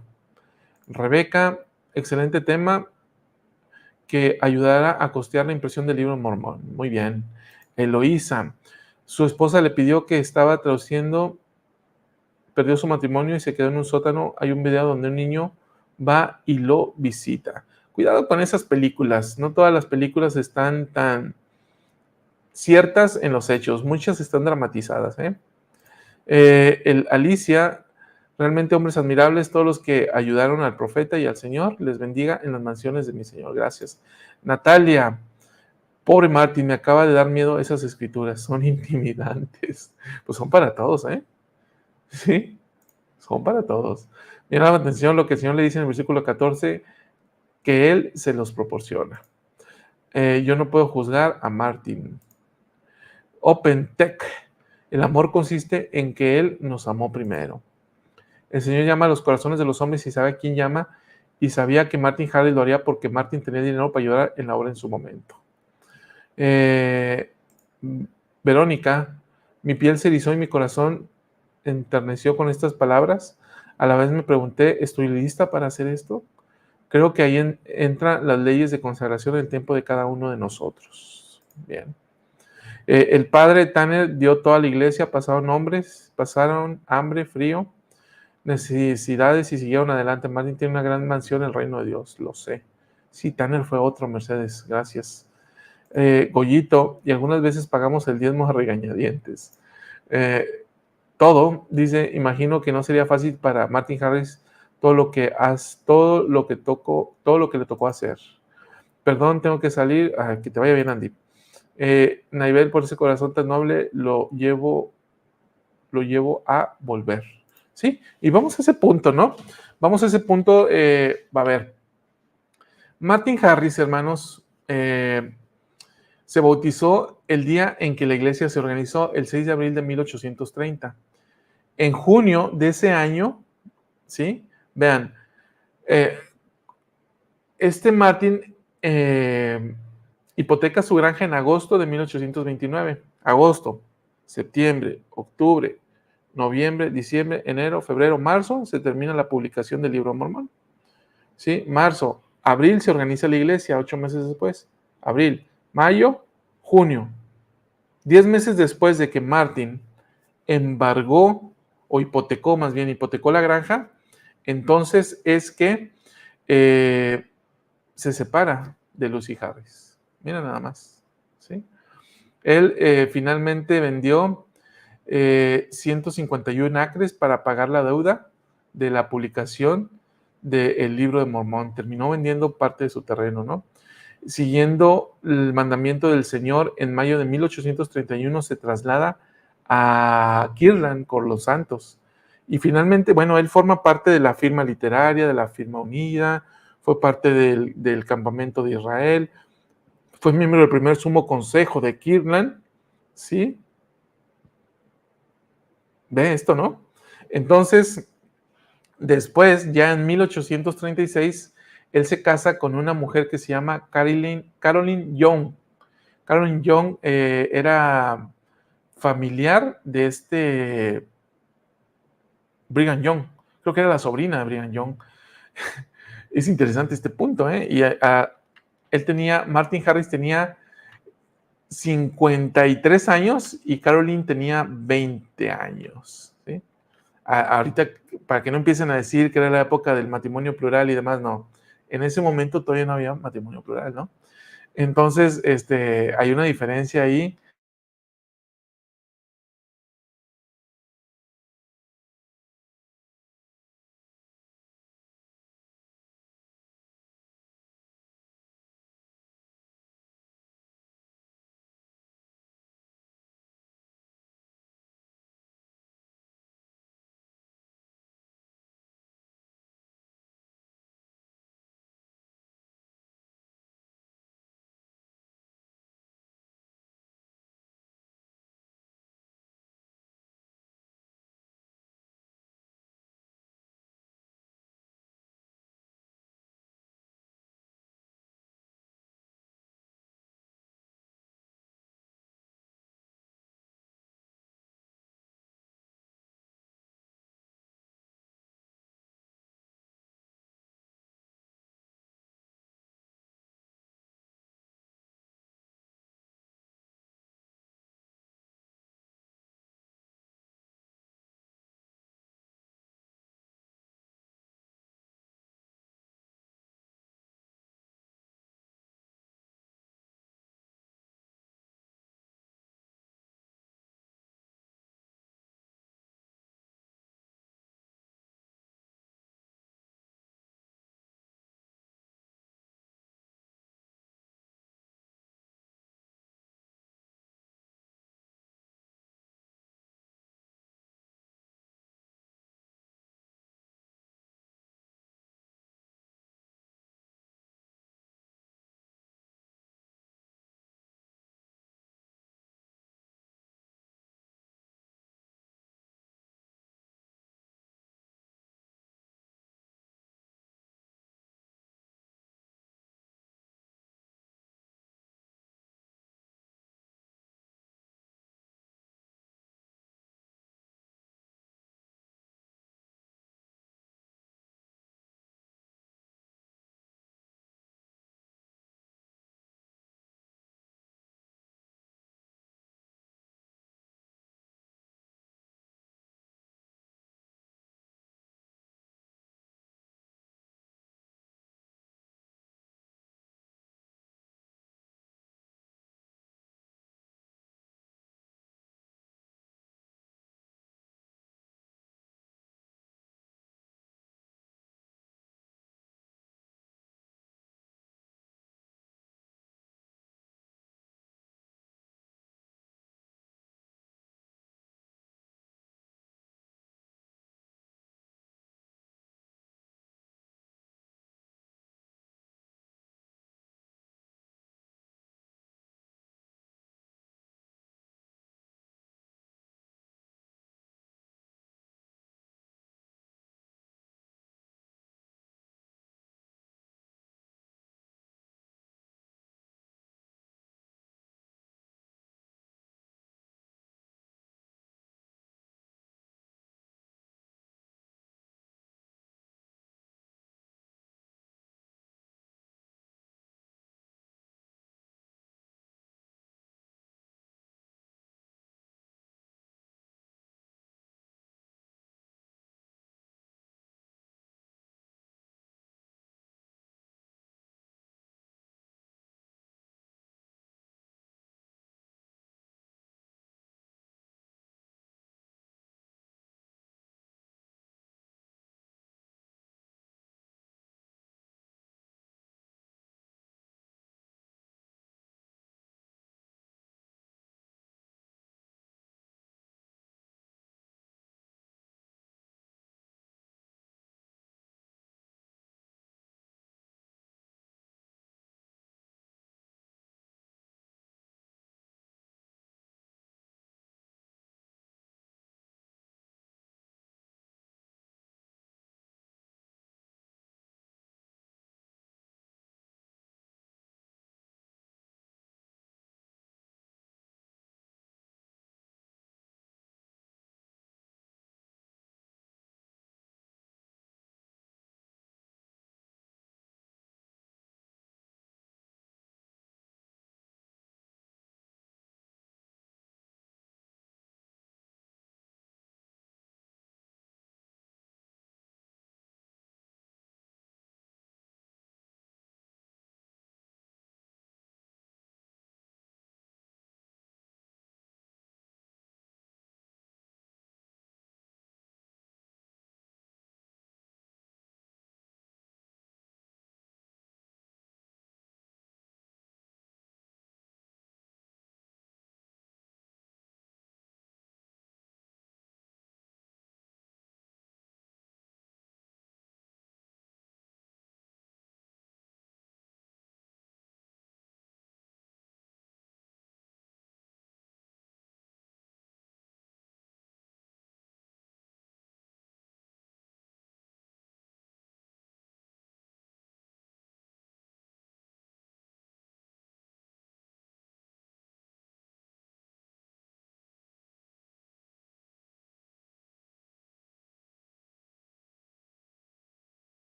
[SPEAKER 1] Rebeca, excelente tema que ayudará a costear la impresión del libro Mormón. Muy bien. Eloísa, su esposa le pidió que estaba traduciendo, perdió su matrimonio y se quedó en un sótano. Hay un video donde un niño va y lo visita. Cuidado con esas películas. No todas las películas están tan ciertas en los hechos. Muchas están dramatizadas. Alicia, realmente hombres admirables, todos los que ayudaron al profeta y al Señor, les bendiga en las mansiones de mi Señor. Gracias. Natalia, pobre Martín, me acaba de dar miedo esas escrituras, son intimidantes. Pues son para todos, ¿eh? Sí, son para todos. Me llama la atención lo que el Señor le dice en el versículo 14, que Él se los proporciona. Yo no puedo juzgar a Martín. Open Tech, el amor consiste en que Él nos amó primero. El Señor llama a los corazones de los hombres y sabe a quién llama, y sabía que Martin Harris lo haría porque Martin tenía dinero para ayudar en la obra en su momento. Verónica, mi piel se erizó y mi corazón enterneció con estas palabras. A la vez me pregunté, ¿estoy lista para hacer esto? Creo que ahí entran las leyes de consagración del tiempo de cada uno de nosotros. Bien. El padre Tanner dio toda la iglesia, pasaron hambre, frío. necesidades y siguieron adelante. Martin tiene una gran mansión en el reino de Dios, lo sé. Sí, Tanner fue otro, Mercedes, gracias. Goyito, y algunas veces pagamos el diezmo a regañadientes. Todo, dice, imagino que no sería fácil para Martin Harris todo lo que le tocó hacer. Perdón, tengo que salir. Que te vaya bien, Andy. Naibel, por ese corazón tan noble, lo llevo a volver. ¿Sí? Y vamos a ese punto, ¿no? Vamos a ese punto, a ver. Martin Harris, hermanos, se bautizó el día en que la iglesia se organizó, el 6 de abril de 1830. En junio de ese año, ¿sí? Vean, Martin hipoteca su granja en agosto de 1829. Agosto, septiembre, octubre, noviembre, diciembre, enero, febrero, marzo, se termina la publicación del libro Mormón. ¿Sí? Marzo, abril se organiza la iglesia, 8 meses después. Abril, mayo, junio. 10 meses después de que Martin embargó, o hipotecó la granja, entonces es que se separa de Lucy Harris. Mira nada más. ¿Sí? Él finalmente vendió 151 acres para pagar la deuda de la publicación del libro de Mormón. Terminó vendiendo parte de su terreno, ¿no? Siguiendo el mandamiento del Señor, en mayo de 1831 se traslada a Kirtland con los santos. Y finalmente, bueno, él forma parte de la firma literaria, de la firma unida, fue parte del campamento de Israel, fue miembro del primer sumo consejo de Kirtland, ¿sí? Ve esto, ¿no? Entonces, después, ya en 1836, él se casa con una mujer que se llama Caroline Young. Caroline Young era familiar de Brigham Young. Creo que era la sobrina de Brigham Young. Es interesante este punto, ¿eh? Y Martin Harris tenía 53 años y Caroline tenía 20 años. ¿Sí? Ahorita, para que no empiecen a decir que era la época del matrimonio plural y demás, no. En ese momento todavía no había matrimonio plural, ¿no? Entonces, hay una diferencia ahí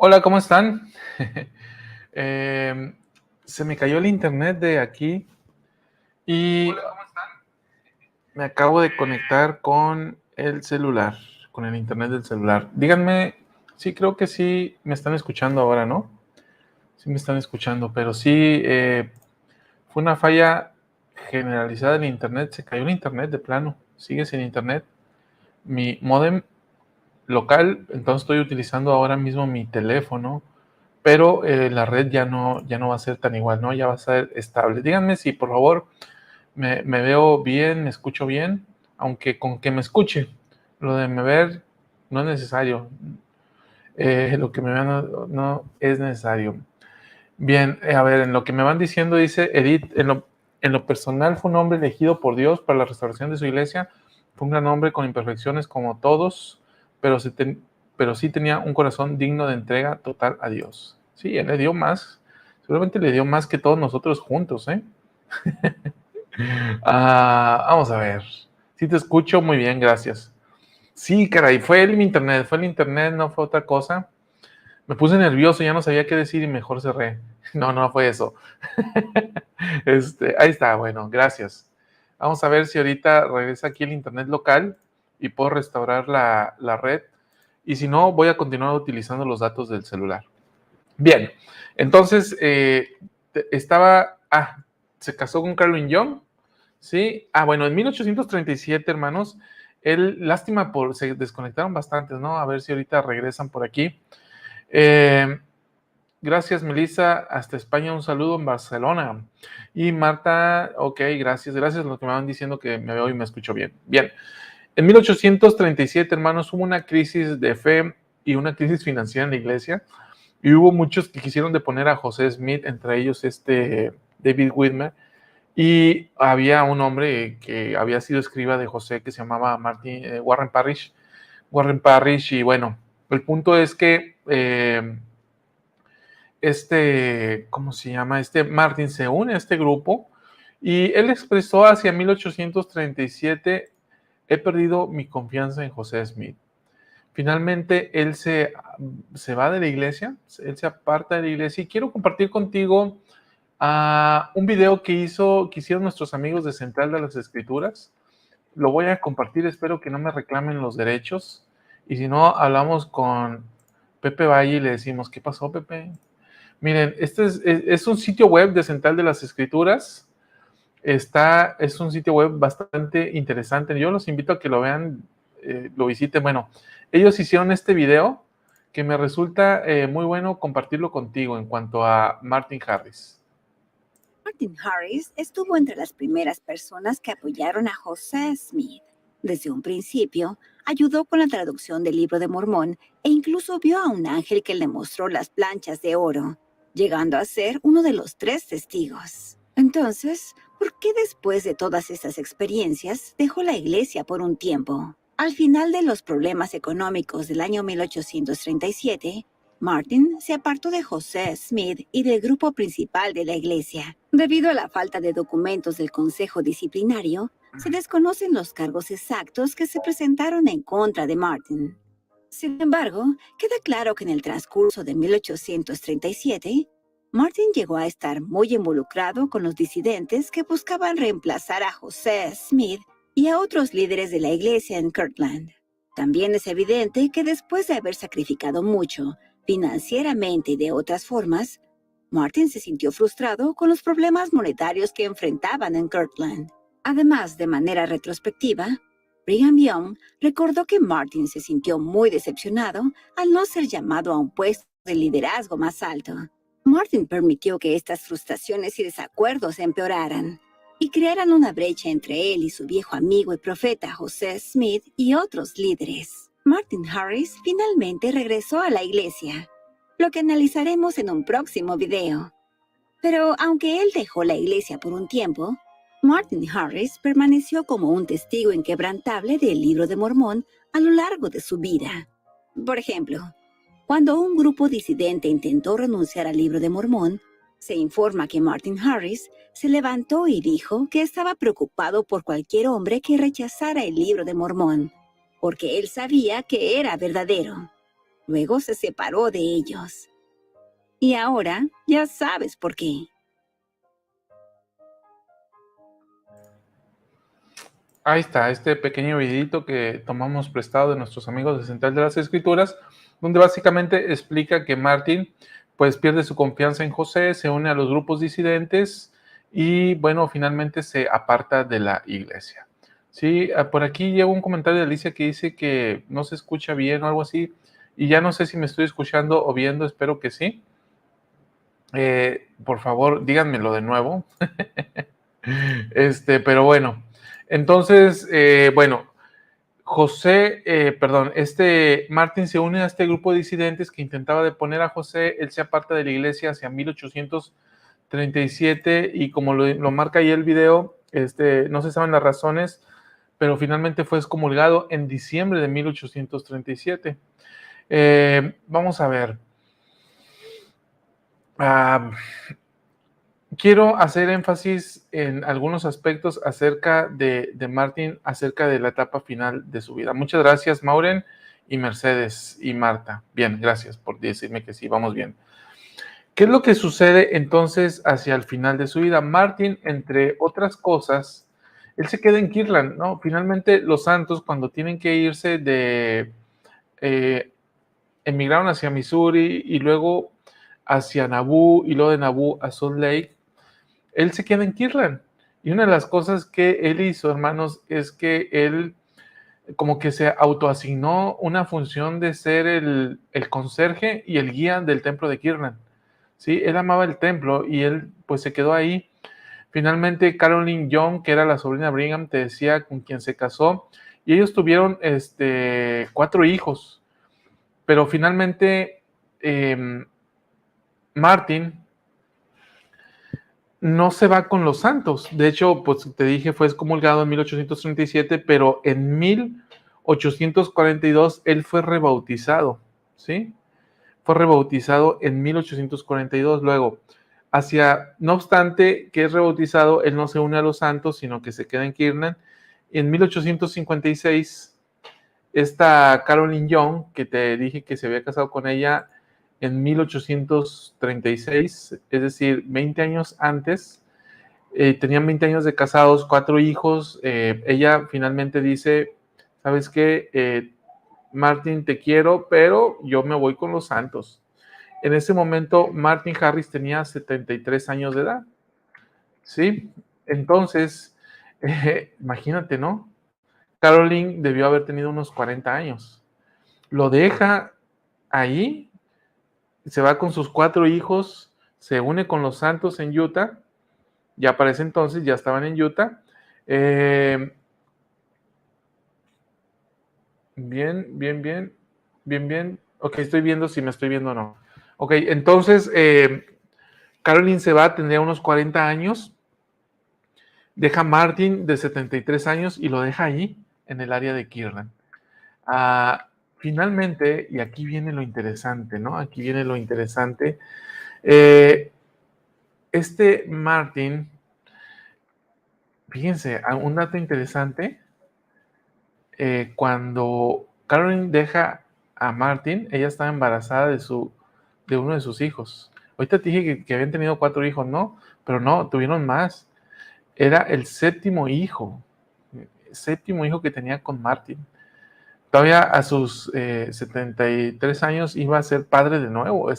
[SPEAKER 1] Hola, ¿cómo están? Em, Se me cayó el internet de aquí y me acabo de conectar con el celular, con el internet del celular. Díganme, sí, creo que sí me están escuchando ahora, ¿no? Sí me están escuchando, pero sí fue una falla generalizada del internet. Se cayó el internet de plano, sigue sin internet. Mi modem local, entonces estoy utilizando ahora mismo mi teléfono, pero la red ya no va a ser tan igual, ¿no? Ya va a ser estable. Díganme si por favor me veo bien, me escucho bien, aunque con que me escuche. Lo de me ver no es necesario. Lo que me vean no es necesario. Bien, a ver, en lo que me van diciendo dice Edith, en lo personal fue un hombre elegido por Dios para la restauración de su iglesia. Fue un gran hombre con imperfecciones como todos, pero, pero sí tenía un corazón digno de entrega total a Dios. Sí, él le dio más, seguramente le dio más que todos nosotros juntos, ¿eh? Vamos a ver. Sí te escucho muy bien, gracias. Sí, caray, fue el internet, no fue otra cosa. Me puse nervioso, ya no sabía qué decir y mejor cerré. No, no fue eso. Ahí está, bueno, gracias. Vamos a ver si ahorita regresa aquí el internet local y puedo restaurar la red. Y si no, voy a continuar utilizando los datos del celular. Bien, entonces se casó con Carolyn Young, ¿sí? Bueno, en 1837, hermanos, lástima se desconectaron bastantes, ¿no? A ver si ahorita regresan por aquí. Gracias, Melissa. Hasta España, un saludo en Barcelona. Y Marta, ok, gracias. Gracias a los que me van diciendo que me veo y me escucho bien. Bien. En 1837, hermanos, hubo una crisis de fe y una crisis financiera en la iglesia. Y hubo muchos que quisieron deponer a José Smith, entre ellos David Whitmer. Y había un hombre que había sido escriba de José que se llamaba Warren Parrish. Warren Parrish, y bueno, el punto es que ¿cómo se llama? Martin se une a este grupo y él expresó hacia 1837, he perdido mi confianza en José Smith. Finalmente, él se va de la iglesia, él se aparta de la iglesia y quiero compartir contigo un video que hicieron nuestros amigos de Central de las Escrituras. Lo voy a compartir, espero que no me reclamen los derechos. Y si no, hablamos con Pepe Valle y le decimos, ¿qué pasó, Pepe? Miren, este es un sitio web de Central de las Escrituras. Es un sitio web bastante interesante. Yo los invito a que lo vean, lo visiten. Bueno, ellos hicieron este video que me resulta muy bueno compartirlo contigo en cuanto a Martin Harris.
[SPEAKER 2] Martin Harris estuvo entre las primeras personas que apoyaron a José Smith. Desde un principio, ayudó con la traducción del Libro de Mormón e incluso vio a un ángel que le mostró las planchas de oro, llegando a ser uno de los 3 testigos. Entonces, ¿por qué después de todas estas experiencias dejó la iglesia por un tiempo? Al final de los problemas económicos del año 1837, Martin se apartó de José Smith y del grupo principal de la iglesia. Debido a la falta de documentos del Consejo Disciplinario, se desconocen los cargos exactos que se presentaron en contra de Martin. Sin embargo, queda claro que en el transcurso de 1837, Martin llegó a estar muy involucrado con los disidentes que buscaban reemplazar a José Smith y a otros líderes de la iglesia en Kirtland. También es evidente que después de haber sacrificado mucho, financieramente y de otras formas, Martin se sintió frustrado con los problemas monetarios que enfrentaban en Kirtland. Además, de manera retrospectiva, Brigham Young recordó que Martin se sintió muy decepcionado al no ser llamado a un puesto de liderazgo más alto. Martin permitió que estas frustraciones y desacuerdos empeoraran y crearan una brecha entre él y su viejo amigo y profeta José Smith y otros líderes. Martin Harris finalmente regresó a la iglesia, lo que analizaremos en un próximo video. Pero aunque él dejó la iglesia por un tiempo, Martin Harris permaneció como un testigo inquebrantable del Libro de Mormón a lo largo de su vida. Por ejemplo, cuando un grupo disidente intentó renunciar al Libro de Mormón, se informa que Martin Harris se levantó y dijo que estaba preocupado por cualquier hombre que rechazara el Libro de Mormón, porque él sabía que era verdadero. Luego se separó de ellos. Y ahora ya sabes por qué.
[SPEAKER 1] Ahí está, este pequeño videito que tomamos prestado de nuestros amigos de Central de las Escrituras, donde básicamente explica que Martin pues pierde su confianza en José, se une a los grupos disidentes y bueno, finalmente se aparta de la iglesia. Sí, por aquí llega un comentario de Alicia que dice que no se escucha bien o algo así, y ya no sé si me estoy escuchando o viendo, espero que sí. Por favor, díganmelo de nuevo. Pero bueno, entonces, bueno, Martin se une a este grupo de disidentes que intentaba deponer a José. Él se aparta de la iglesia hacia 1837 y como lo marca ahí el video, no se saben las razones, pero finalmente fue excomulgado en diciembre de 1837. Vamos a ver. Quiero hacer énfasis en algunos aspectos acerca de Martin, acerca de la etapa final de su vida. Muchas gracias, Maureen y Mercedes y Marta. Bien, gracias por decirme que sí, vamos bien. ¿Qué es lo que sucede entonces hacia el final de su vida? Martin, entre otras cosas, él se queda en Kirtland, ¿no? Finalmente, los santos, cuando tienen que irse emigraron hacia Missouri y luego hacia Nauvoo y luego de Nauvoo a Salt Lake. Él se queda en Kirtland. Y una de las cosas que él hizo, hermanos, es que él como que se autoasignó una función de ser el conserje y el guía del templo de Kirtland. ¿Sí? Él amaba el templo y él pues se quedó ahí. Finalmente, Caroline Young, que era la sobrina de Brigham, te decía, con quien se casó, y ellos tuvieron 4 hijos. Pero finalmente, Martin no se va con los santos. De hecho, pues te dije, fue excomulgado en 1837, pero en 1842 él fue rebautizado, ¿sí? Fue rebautizado en 1842. Luego, no obstante que es rebautizado, él no se une a los santos, sino que se queda en Kirtland. En 1856, esta Caroline Young, que te dije que se había casado con ella en 1836, es decir, 20 años antes, tenían 20 años de casados, 4 hijos. Ella finalmente dice, ¿sabes qué? Martin, te quiero, pero yo me voy con los santos. En ese momento, Martin Harris tenía 73 años de edad. ¿Sí? Entonces, imagínate, ¿no? Caroline debió haber tenido unos 40 años. Lo deja ahí, se va con sus 4 hijos, se une con los santos en Utah. Ya para ese entonces ya estaban en Utah. Bien. Ok, estoy viendo si me estoy viendo o no. Ok, entonces Caroline se va, tendría unos 40 años. Deja a Martin de 73 años y lo deja ahí, en el área de Kirtland. Finalmente, y aquí viene lo interesante, ¿no? Aquí viene lo interesante. Martin, fíjense, un dato interesante. Cuando Caroline deja a Martin, ella estaba embarazada de uno de sus hijos. Ahorita te dije que habían tenido 4 hijos, ¿no? Pero no, tuvieron más. Era el séptimo hijo que tenía con Martin. Todavía a sus 73 años iba a ser padre de nuevo,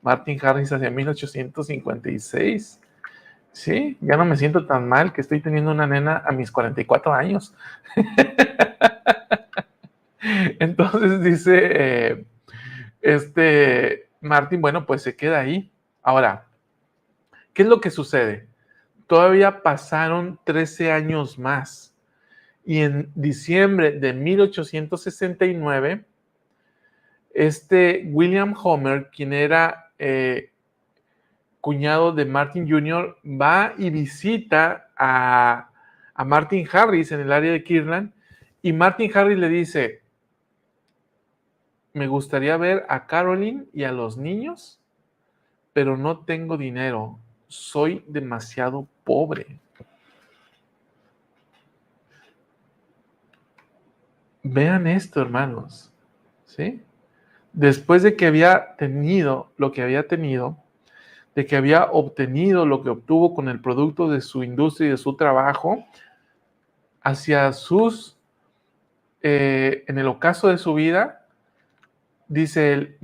[SPEAKER 1] Martin Harris hacia 1856. Sí, ya no me siento tan mal que estoy teniendo una nena a mis 44 años. Entonces dice, Martin, bueno, pues se queda ahí. Ahora, ¿qué es lo que sucede? Todavía pasaron 13 años más. Y en diciembre de 1869, William Homer, quien era cuñado de Martin Jr., va y visita a Martin Harris en el área de Kirtland, y Martin Harris le dice, me gustaría ver a Caroline y a los niños, pero no tengo dinero, soy demasiado pobre. Vean esto, hermanos, ¿sí? después de que había tenido lo que había tenido, de que había obtenido lo que obtuvo con el producto de su industria y de su trabajo, hacia en el ocaso de su vida, dice él,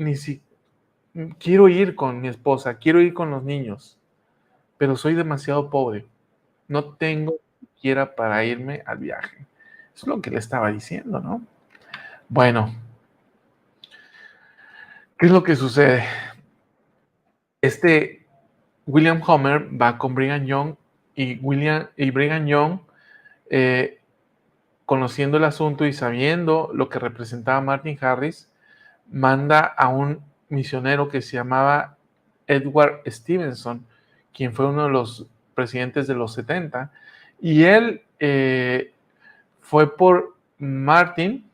[SPEAKER 1] quiero ir con mi esposa, quiero ir con los niños, pero soy demasiado pobre, no tengo ni siquiera para irme al viaje. Eso es lo que le estaba diciendo, ¿no? Bueno, ¿qué es lo que sucede? William Homer va con Brigham Young y Brigham Young, eh, conociendo el asunto y sabiendo lo que representaba Martin Harris, manda a un misionero que se llamaba Edward Stevenson, quien fue uno de los presidentes de los 70, y él fue por Martin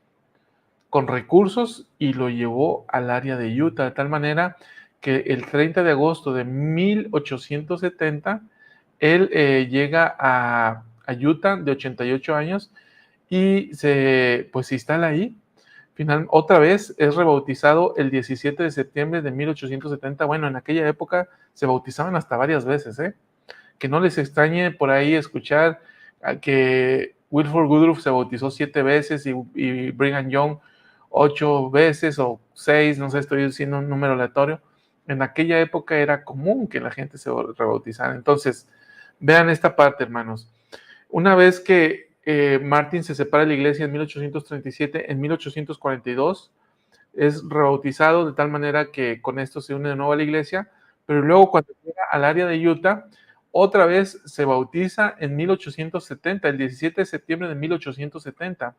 [SPEAKER 1] con recursos y lo llevó al área de Utah, de tal manera que el 30 de agosto de 1870, él llega a Utah de 88 años y pues se instala ahí. Otra vez es rebautizado el 17 de septiembre de 1870. Bueno, en aquella época se bautizaban hasta varias veces, ¿eh? Que no les extrañe por ahí escuchar que Wilford Woodruff se bautizó 7 veces y Brigham Young 8 veces o 6, no sé, estoy diciendo un número aleatorio. En aquella época era común que la gente se rebautizara. Entonces, vean esta parte, hermanos. Una vez que Martin se separa de la iglesia en 1837, en 1842 es rebautizado de tal manera que con esto se une de nuevo a la iglesia, pero luego cuando llega al área de Utah, otra vez se bautiza en 1870, el 17 de septiembre de 1870.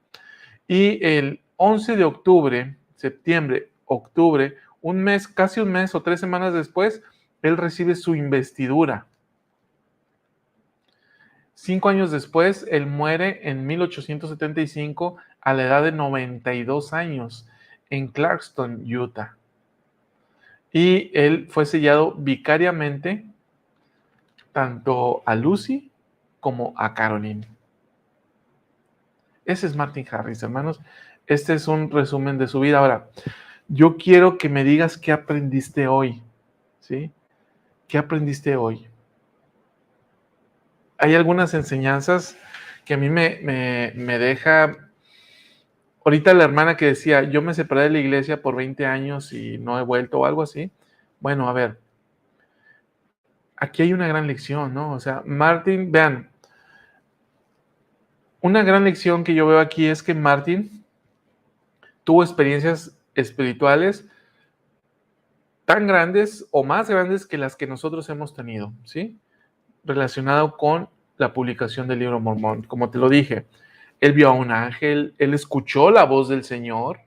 [SPEAKER 1] Y el 11 de octubre, septiembre, octubre, un mes, casi un mes o 3 semanas después, él recibe su investidura. 5 años después, él muere en 1875 a la edad de 92 años en Clarkston, Utah. Y él fue sellado vicariamente tanto a Lucy como a Caroline. Ese es Martin Harris, hermanos. Este es un resumen de su vida. Ahora, yo quiero que me digas qué aprendiste hoy, ¿sí? ¿Qué aprendiste hoy? Hay algunas enseñanzas que a mí me deja. Ahorita la hermana que decía, yo me separé de la iglesia por 20 años y no he vuelto o algo así. Bueno, a ver, aquí hay una gran lección, ¿no? O sea, Martin, vean, una gran lección que yo veo aquí es que Martin tuvo experiencias espirituales tan grandes o más grandes que las que nosotros hemos tenido, ¿sí? Relacionado con la publicación del libro Mormón. Como te lo dije, él vio a un ángel, él escuchó la voz del Señor,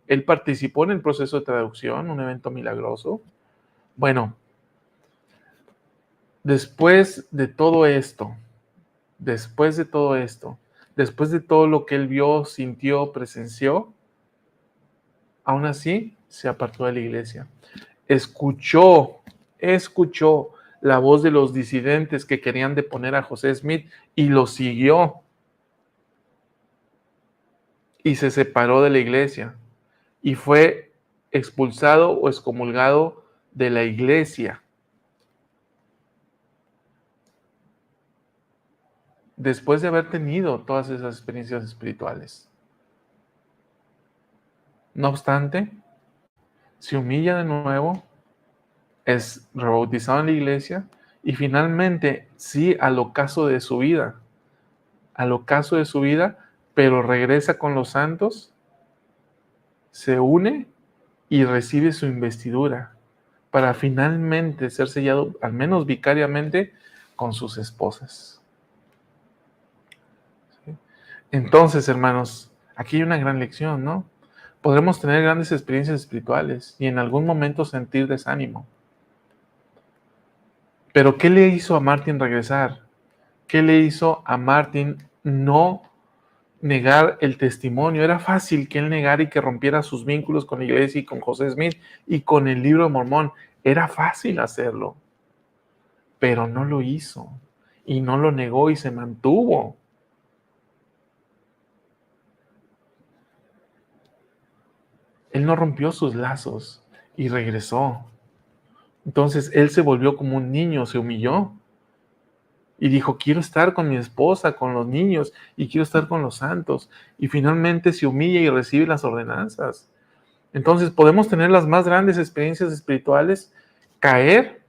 [SPEAKER 1] él participó en el proceso de traducción, un evento milagroso. Bueno, después de todo esto, después de todo lo que él vio, sintió, presenció, aún así se apartó de la iglesia. Escuchó la voz de los disidentes que querían deponer a José Smith y lo siguió. Y se separó de la iglesia y fue expulsado o excomulgado de la iglesia. Después de haber tenido todas esas experiencias espirituales. No obstante, se humilla de nuevo, es rebautizado en la iglesia y finalmente, sí, al ocaso de su vida, pero regresa con los santos, se une y recibe su investidura para finalmente ser sellado, al menos vicariamente, con sus esposas. ¿Sí? Entonces, hermanos, aquí hay una gran lección, ¿no? Podremos tener grandes experiencias espirituales y en algún momento sentir desánimo. Pero ¿qué le hizo a Martin regresar? ¿Qué le hizo a Martin no negar el testimonio? Era fácil que él negara y que rompiera sus vínculos con la iglesia y con José Smith y con el libro de Mormón. Era fácil hacerlo, pero no lo hizo y no lo negó y se mantuvo. Él no rompió sus lazos y regresó. Entonces él se volvió como un niño, se humilló y dijo, quiero estar con mi esposa, con los niños y quiero estar con los santos. Y finalmente se humilla y recibe las ordenanzas. Entonces podemos tener las más grandes experiencias espirituales, caer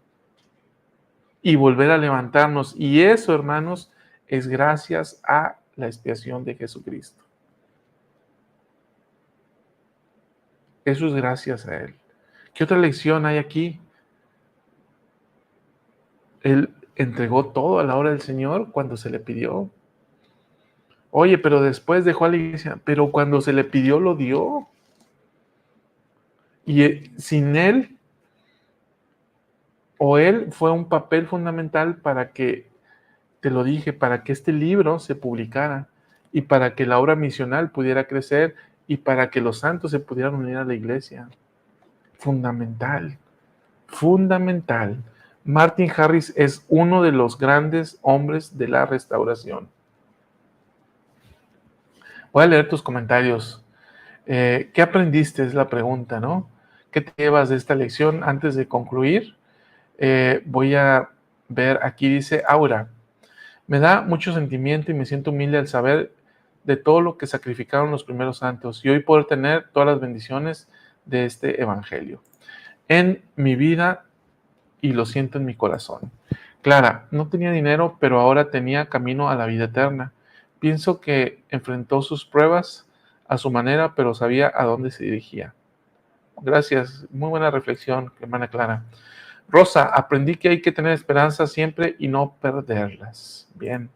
[SPEAKER 1] y volver a levantarnos. Y eso, hermanos, es gracias a la expiación de Jesucristo. Eso es gracias a Él. ¿Qué otra lección hay aquí? Él entregó todo a la obra del Señor cuando se le pidió. Oye, pero después dejó a la iglesia, pero cuando se le pidió lo dio. Y sin Él, o Él fue un papel fundamental para que, te lo dije, para que este libro se publicara y para que la obra misional pudiera crecer y para que los santos se pudieran unir a la iglesia. Fundamental, fundamental. Martin Harris es uno de los grandes hombres de la restauración. Voy a leer tus comentarios. ¿Qué aprendiste? Es la pregunta, ¿no? ¿Qué te llevas de esta lección? Antes de concluir, voy a ver, aquí dice Aura. Me da mucho sentimiento y me siento humilde al saber de todo lo que sacrificaron los primeros santos y hoy poder tener todas las bendiciones de este evangelio en mi vida y lo siento en mi corazón. Clara, no tenía dinero, pero ahora tenía camino a la vida eterna. Pienso que enfrentó sus pruebas a su manera, pero sabía a dónde se dirigía. Gracias, muy buena reflexión, hermana Clara. Rosa, aprendí que hay que tener esperanza siempre y no perderlas. Bien.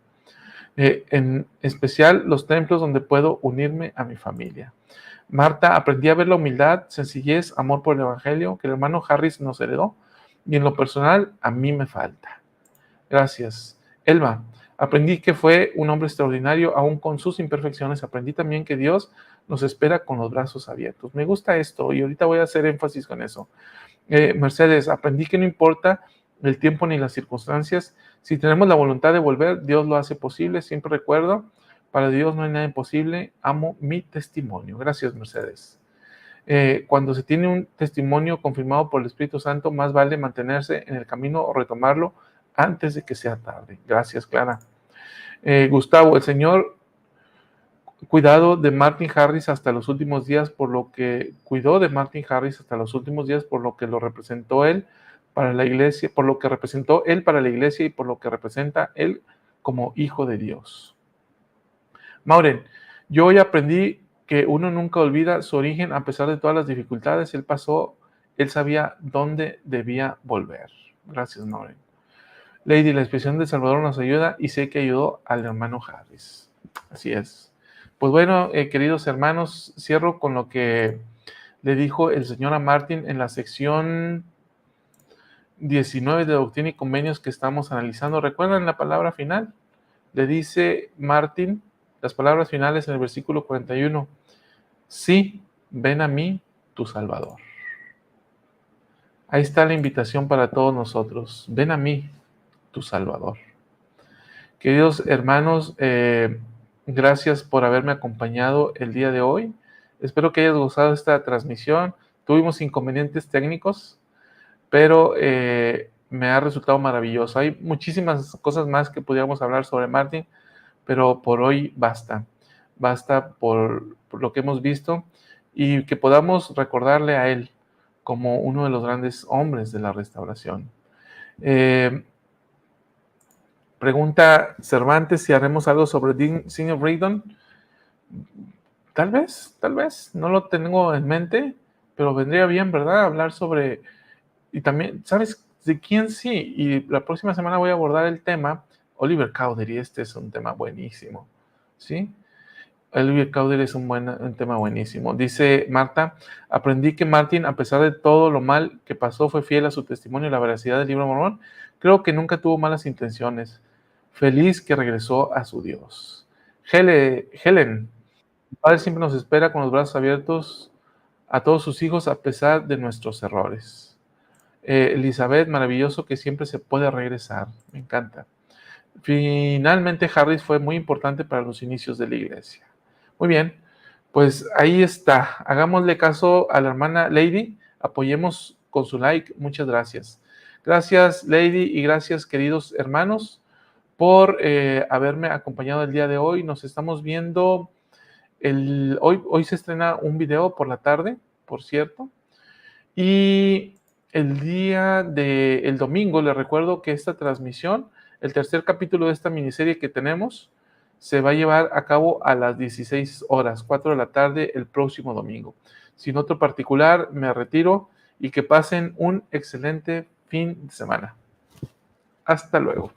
[SPEAKER 1] En especial los templos donde puedo unirme a mi familia. Marta, aprendí a ver la humildad, sencillez, amor por el Evangelio que el hermano Harris nos heredó y en lo personal a mí me falta. Gracias. Elba, aprendí que fue un hombre extraordinario aún con sus imperfecciones. Aprendí también que Dios nos espera con los brazos abiertos. Me gusta esto y ahorita voy a hacer énfasis con eso. Mercedes, aprendí que no importa el tiempo ni las circunstancias, si tenemos la voluntad de volver, Dios lo hace posible. Siempre recuerdo, para Dios no hay nada imposible. Amo mi testimonio. Gracias, Mercedes. Cuando se tiene un testimonio confirmado por el Espíritu Santo, más vale mantenerse en el camino o retomarlo antes de que sea tarde. Gracias, Clara. Gustavo, el Señor cuidado de Martin Harris hasta los últimos días, por lo que cuidó de Martin Harris hasta los últimos días, por lo que lo representó él para la iglesia, por lo que representó él para la iglesia y por lo que representa él como hijo de Dios. Maureen, yo hoy aprendí que uno nunca olvida su origen a pesar de todas las dificultades. Él sabía dónde debía volver. Gracias, Maureen. Lady, la expresión de Salvador nos ayuda y sé que ayudó al hermano Harris. Así es. Pues bueno, queridos hermanos, cierro con lo que le dijo el señor a Martin en la sección 19 de Doctrina y Convenios que estamos analizando. ¿Recuerdan la palabra final? Le dice Martin las palabras finales en el versículo 41. Sí, ven a mí, tu Salvador. Ahí está la invitación para todos nosotros. Ven a mí, tu Salvador. Queridos hermanos, gracias por haberme acompañado el día de hoy. Espero que hayas gozado de esta transmisión. Tuvimos inconvenientes técnicos, pero me ha resultado maravilloso. Hay muchísimas cosas más que pudiéramos hablar sobre Martin, pero por hoy basta. Basta por lo que hemos visto y que podamos recordarle a él como uno de los grandes hombres de la restauración. Pregunta Cervantes si haremos algo sobre Dean Senior Braydon. Tal vez, no lo tengo en mente, pero vendría bien, ¿verdad? Hablar sobre, y también, ¿sabes de quién sí? Y la próxima semana voy a abordar el tema, Oliver Cowdery, este es un tema buenísimo, ¿sí? Oliver Cowdery es un tema buenísimo. Dice Marta, aprendí que Martin, a pesar de todo lo mal que pasó, fue fiel a su testimonio y la veracidad del libro de Mormón. Creo que nunca tuvo malas intenciones. Feliz que regresó a su Dios. Helen, el Padre siempre nos espera con los brazos abiertos a todos sus hijos a pesar de nuestros errores. Elizabeth, maravilloso que siempre se puede regresar. Me encanta. Finalmente, Harris fue muy importante para los inicios de la iglesia. Muy bien, Pues ahí está. Hagámosle caso a la hermana Lady. Apoyemos con su like. Muchas gracias. Gracias, Lady, y gracias, queridos hermanos, por haberme acompañado el día de hoy. Nos estamos viendo. Hoy se estrena un video por la tarde, por cierto. Y el domingo, les recuerdo que esta transmisión, el tercer capítulo de esta miniserie que tenemos, se va a llevar a cabo a las 16 horas, 4 de la tarde, el próximo domingo. Sin otro particular, me retiro y que pasen un excelente fin de semana. Hasta luego.